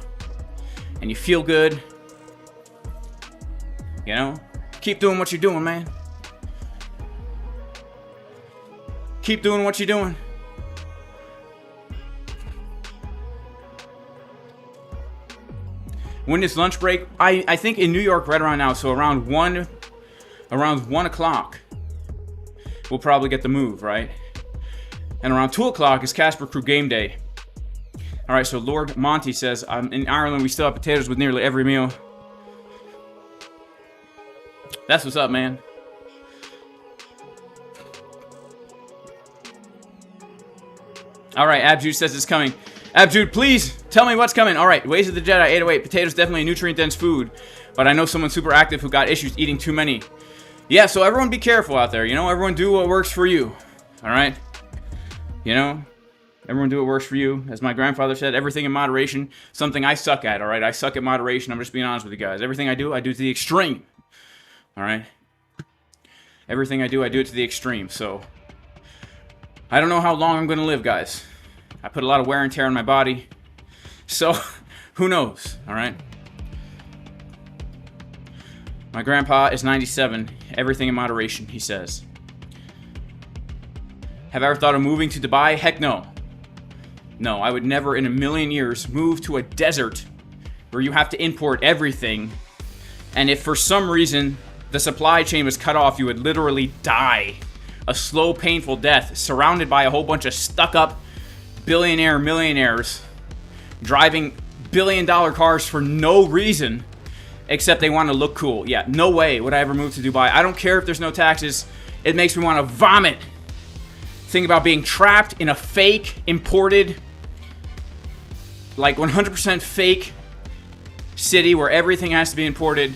and you feel good, you know, keep doing what you're doing, man. Keep doing what you're doing. When is lunch break? I think in New York right around now, so around 1 o'clock, we'll probably get the move, right? And around 2 o'clock is Casper Crew game day. All right, so Lord Monty says, in Ireland we still have potatoes with nearly every meal. That's what's up, man. All right, Abju says it's coming. Abjude, please tell me what's coming. All right, Ways of the Jedi, 808. Potatoes definitely a nutrient-dense food, but I know someone super active who got issues eating too many. Yeah, so everyone be careful out there. You know, everyone do what works for you. All right? You know, everyone do what works for you. As my grandfather said, everything in moderation, something I suck at, all right? I suck at moderation. I'm just being honest with you guys. Everything I do to the extreme. All right? Everything I do it to the extreme. So, I don't know how long I'm going to live, guys. I put a lot of wear and tear on my body. So, who knows, all right? My grandpa is 97. Everything in moderation, he says. Have I ever thought of moving to Dubai? Heck no. No, I would never in a million years move to a desert where you have to import everything. And if for some reason the supply chain was cut off, you would literally die. A slow, painful death, surrounded by a whole bunch of stuck-up billionaire millionaires driving billion-dollar cars for no reason except they want to look cool. Yeah, no way would I ever move to Dubai. I don't care if there's no taxes. It makes me want to vomit. Think about being trapped in a fake, imported, like 100% fake city where everything has to be imported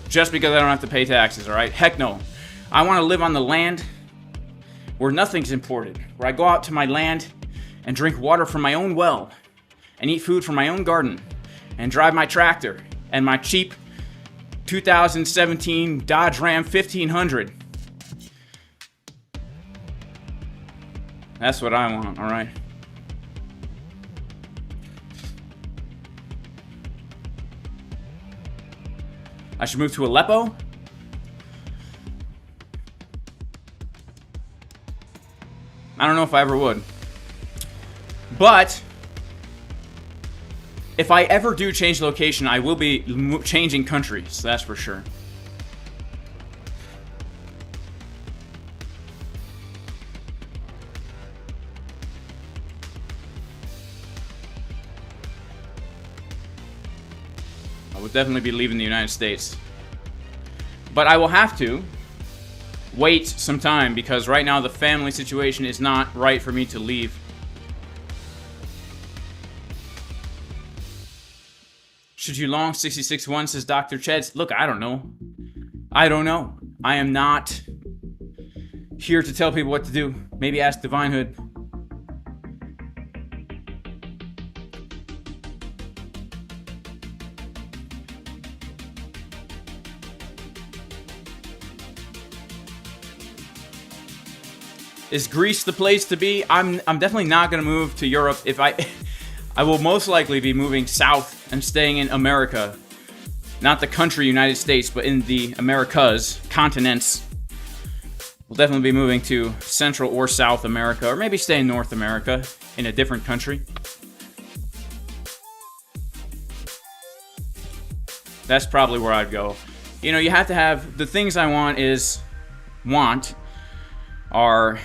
just because I don't have to pay taxes, all right? Heck no. I want to live on the land where nothing's imported, where I go out to my land and drink water from my own well and eat food from my own garden and drive my tractor and my cheap 2017 Dodge Ram 1500. That's what I want, all right? I should move to Aleppo? I don't know if I ever would. But if I ever do change location, I will be changing countries, that's for sure. I will definitely be leaving the United States. But I will have to wait some time because right now the family situation is not right for me to leave. Should you long 66-1, says Dr. Cheds? Look, I don't know. I don't know. I am not here to tell people what to do. Maybe ask Divine Hood. Is Greece the place to be? I'm definitely not going to move to Europe. If I will most likely be moving south and staying in America. Not the country United States, but in the Americas, continents. We'll definitely be moving to Central or South America, or maybe stay in North America in a different country. That's probably where I'd go. You know, you have to have, the things I want are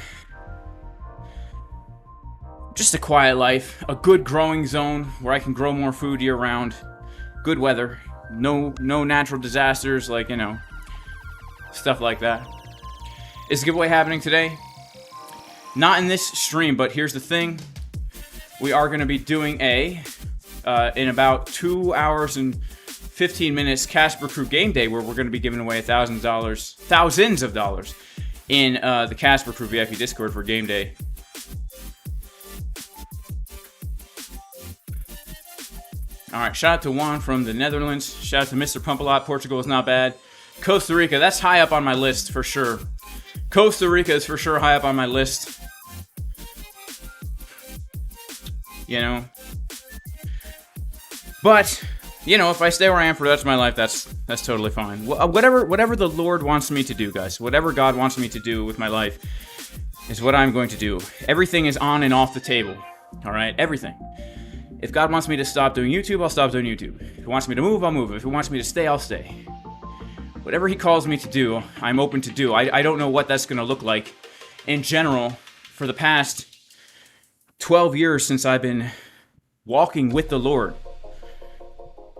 just a quiet life, a good growing zone where I can grow more food year round, good weather, no natural disasters, like, you know, stuff like that. Is the giveaway happening today? Not in this stream, but here's the thing. We are going to be doing in about 2 hours and 15 minutes, Casper Crew Game Day, where we're going to be giving away thousands of dollars in the Casper Crew VIP Discord for Game Day. All right, shout out to Juan from the Netherlands. Shout out to Mr. Pumpalot. Portugal is not bad. Costa Rica, that's high up on my list for sure. Costa Rica is for sure high up on my list. You know. But, you know, if I stay where I am for the rest of my life, that's totally fine. Whatever the Lord wants me to do, guys. Whatever God wants me to do with my life is what I'm going to do. Everything is on and off the table. All right? Everything. If God wants me to stop doing YouTube, I'll stop doing YouTube. If He wants me to move, I'll move. If He wants me to stay, I'll stay. Whatever He calls me to do, I'm open to do. I don't know what that's going to look like in general. For the past 12 years since I've been walking with the Lord,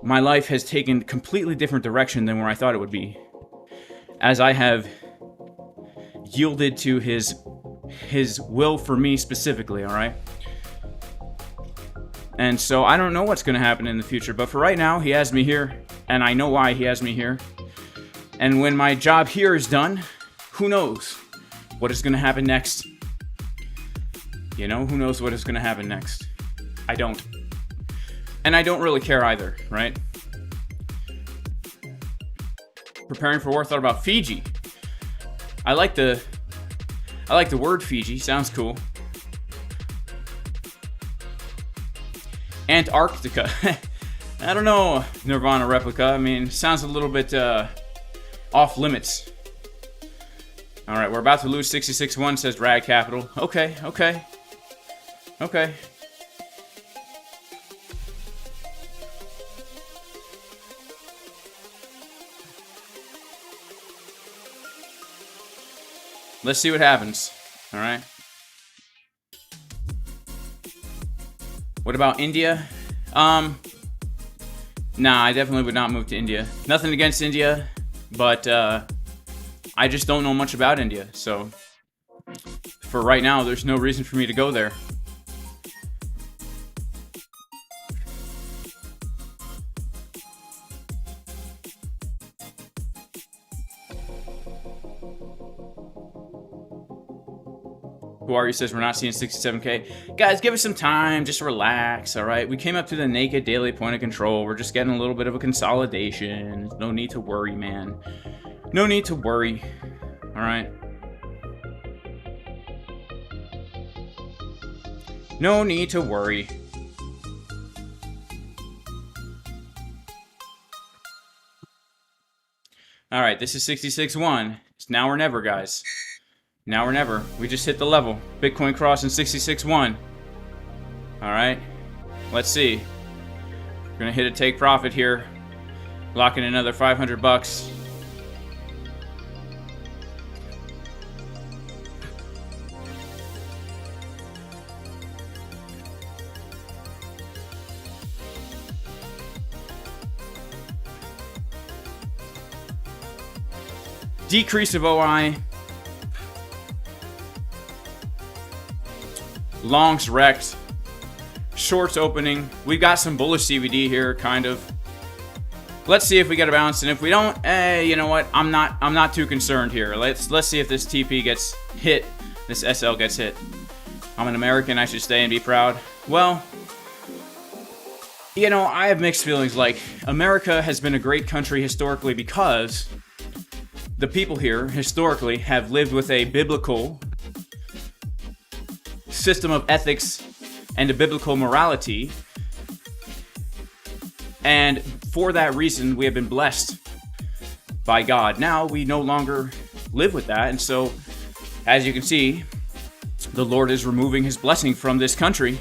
my life has taken a completely different direction than where I thought it would be. As I have yielded to His will for me specifically, all right? And so I don't know what's going to happen in the future. But for right now, he has me here. And I know why he has me here. And when my job here is done, who knows what is going to happen next? You know, who knows what is going to happen next? I don't. And I don't really care either, right? Preparing for war, thought about Fiji. I like the word Fiji, sounds cool. Antarctica. I don't know, Nirvana Replica. I mean, sounds a little bit off limits. Alright, we're about to lose 66-1, says Rag Capital. Okay. Let's see what happens. Alright. What about India? Nah, I definitely would not move to India. Nothing against India, but I just don't know much about India. So, for right now, there's no reason for me to go there. Who are you says we're not seeing 67K. Guys, give us some time. Just relax, all right? We came up to the naked daily point of control. We're just getting a little bit of a consolidation. No need to worry, man. No need to worry, all right? No need to worry. All right, this is 66.1. It's now or never, guys. Now or never. We just hit the level. Bitcoin crossing 66.1. Alright. Let's see. We're gonna hit a take profit here. Lock in another 500 bucks. Decrease of OI. Longs wrecked. Shorts opening. We've got some bullish CVD here, kind of. Let's see if we get a bounce, and if we don't, you know what? I'm not too concerned here. Let's see if this TP gets hit. This SL gets hit. I'm an American. I should stay and be proud. Well, you know, I have mixed feelings. Like, America has been a great country historically because the people here historically have lived with a biblical system of ethics and a biblical morality, and for that reason we have been blessed by God. Now we no longer live with that, and so as you can see, the Lord is removing his blessing from this country.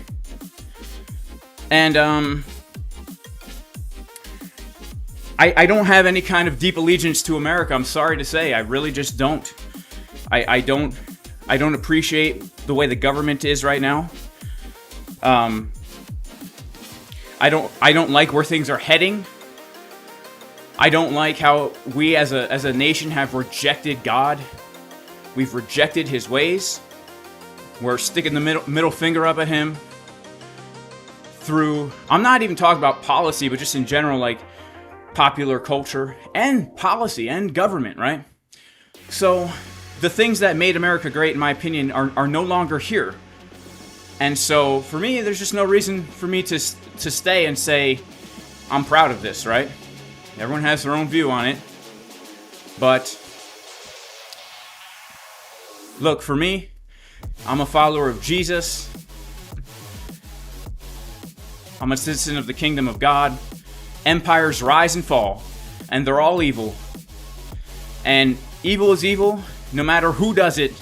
And I don't have any kind of deep allegiance to America. I'm sorry to say, I really just don't. I don't appreciate the way the government is right now. I don't like where things are heading. I don't like how we as a nation have rejected God. We've rejected his ways. We're sticking the middle finger up at him through, I'm not even talking about policy, but just in general, like popular culture and policy and government, right? So the things that made America great, in my opinion, are no longer here. And so, for me, there's just no reason for me to stay and say, I'm proud of this, right? Everyone has their own view on it. But, look, for me, I'm a follower of Jesus. I'm a citizen of the kingdom of God. Empires rise and fall, and they're all evil. And evil is evil, no matter who does it,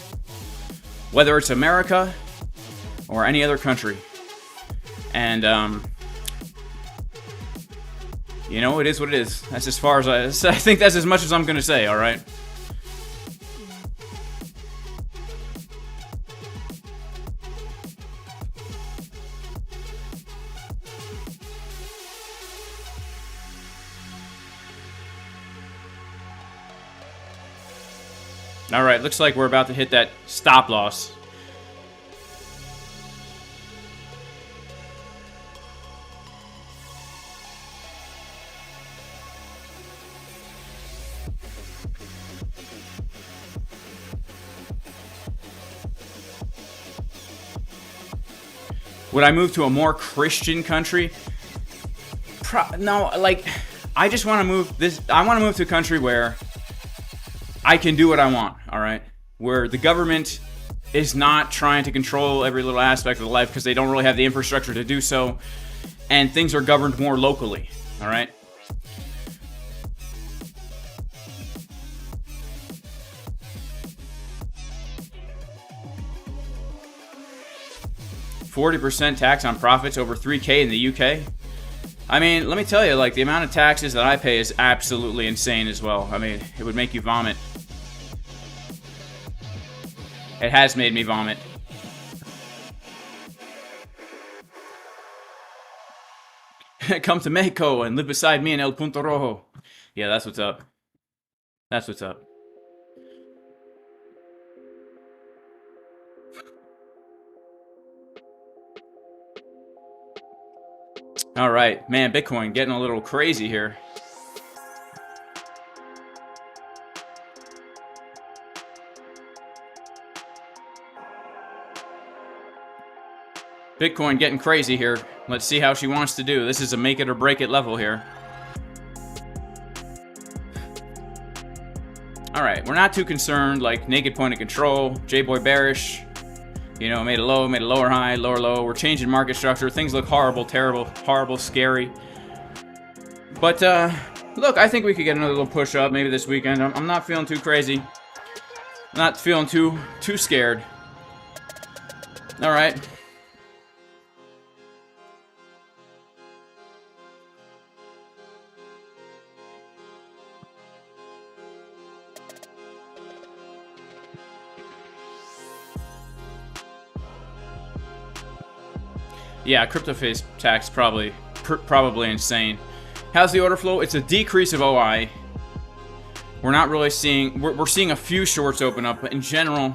whether it's America or any other country. And, you know, it is what it is. That's as far as I think that's as much as I'm going to say, all right? All right, looks like we're about to hit that stop loss. Would I move to a more Christian country? No, like, I just want to move this. I want to move to a country where I can do what I want, all right? Where the government is not trying to control every little aspect of life because they don't really have the infrastructure to do so, and things are governed more locally, all right? %40 tax on profits over $3K in the UK. I mean, let me tell you, like, the amount of taxes that I pay is absolutely insane as well. I mean, it would make you vomit. It has made me vomit. Come to Mexico and live beside me in El Punto Rojo. Yeah, that's what's up. That's what's up. All right, man, Bitcoin getting a little crazy here. Bitcoin getting crazy here. Let's see how she wants to do. This is a make it or break it level here. All right, we're not too concerned. Like, naked point of control, J-Boy bearish. You know, made a low, made a lower high, lower low. We're changing market structure. Things look horrible, terrible, horrible, scary. But, look, I think we could get another little push up maybe this weekend. I'm not feeling too crazy. I'm not feeling too scared. All right. Yeah, crypto face tax probably insane. How's the order flow? It's a decrease of OI. We're not really seeing. We're seeing a few shorts open up, but in general,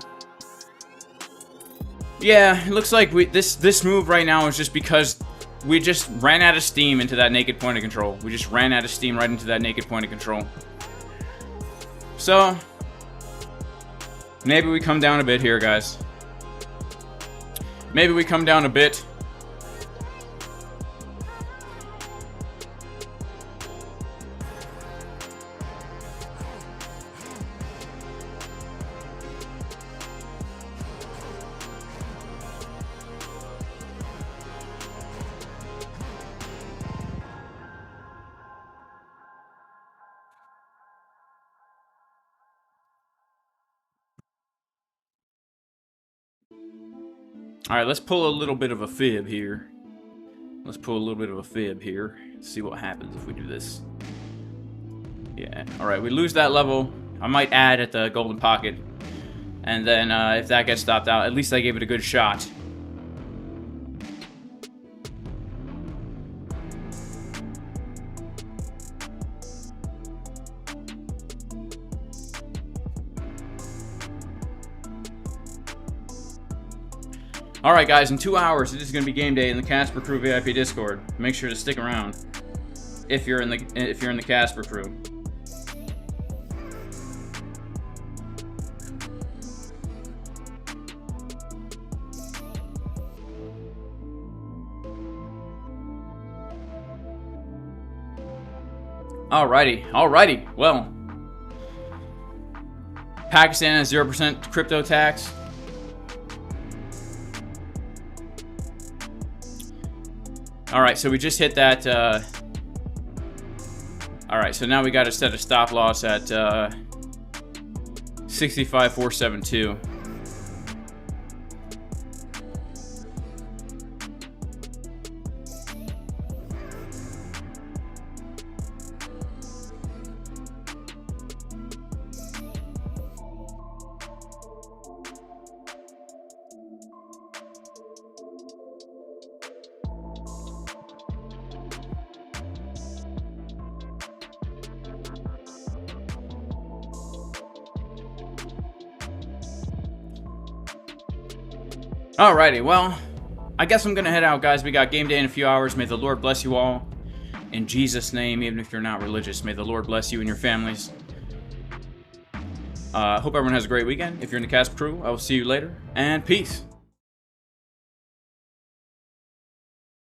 yeah, it looks like this move right now is just because we just ran out of steam into that naked point of control. We just ran out of steam right into that naked point of control. So maybe we come down a bit here, guys. Maybe we come down a bit. All right, let's pull a little bit of a fib here. Let's pull a little bit of a fib here. See what happens if we do this. Yeah, all right, we lose that level. I might add at the golden pocket. And then if that gets stopped out, at least I gave it a good shot. Alright guys, in 2 hours it is going to be game day in the Casper Crew VIP Discord. Make sure to stick around if you're in the Casper Crew. Alrighty. Well, Pakistan has 0% crypto tax. Alright, so we just hit that, alright, so now we got to set a stop loss at, 65,472. Alrighty, well, I guess I'm gonna head out, guys. We got game day in a few hours. May the Lord bless you all. In Jesus' name, even if you're not religious, may the Lord bless you and your families. Hope everyone has a great weekend. If you're in the Casp crew, I will see you later, and peace.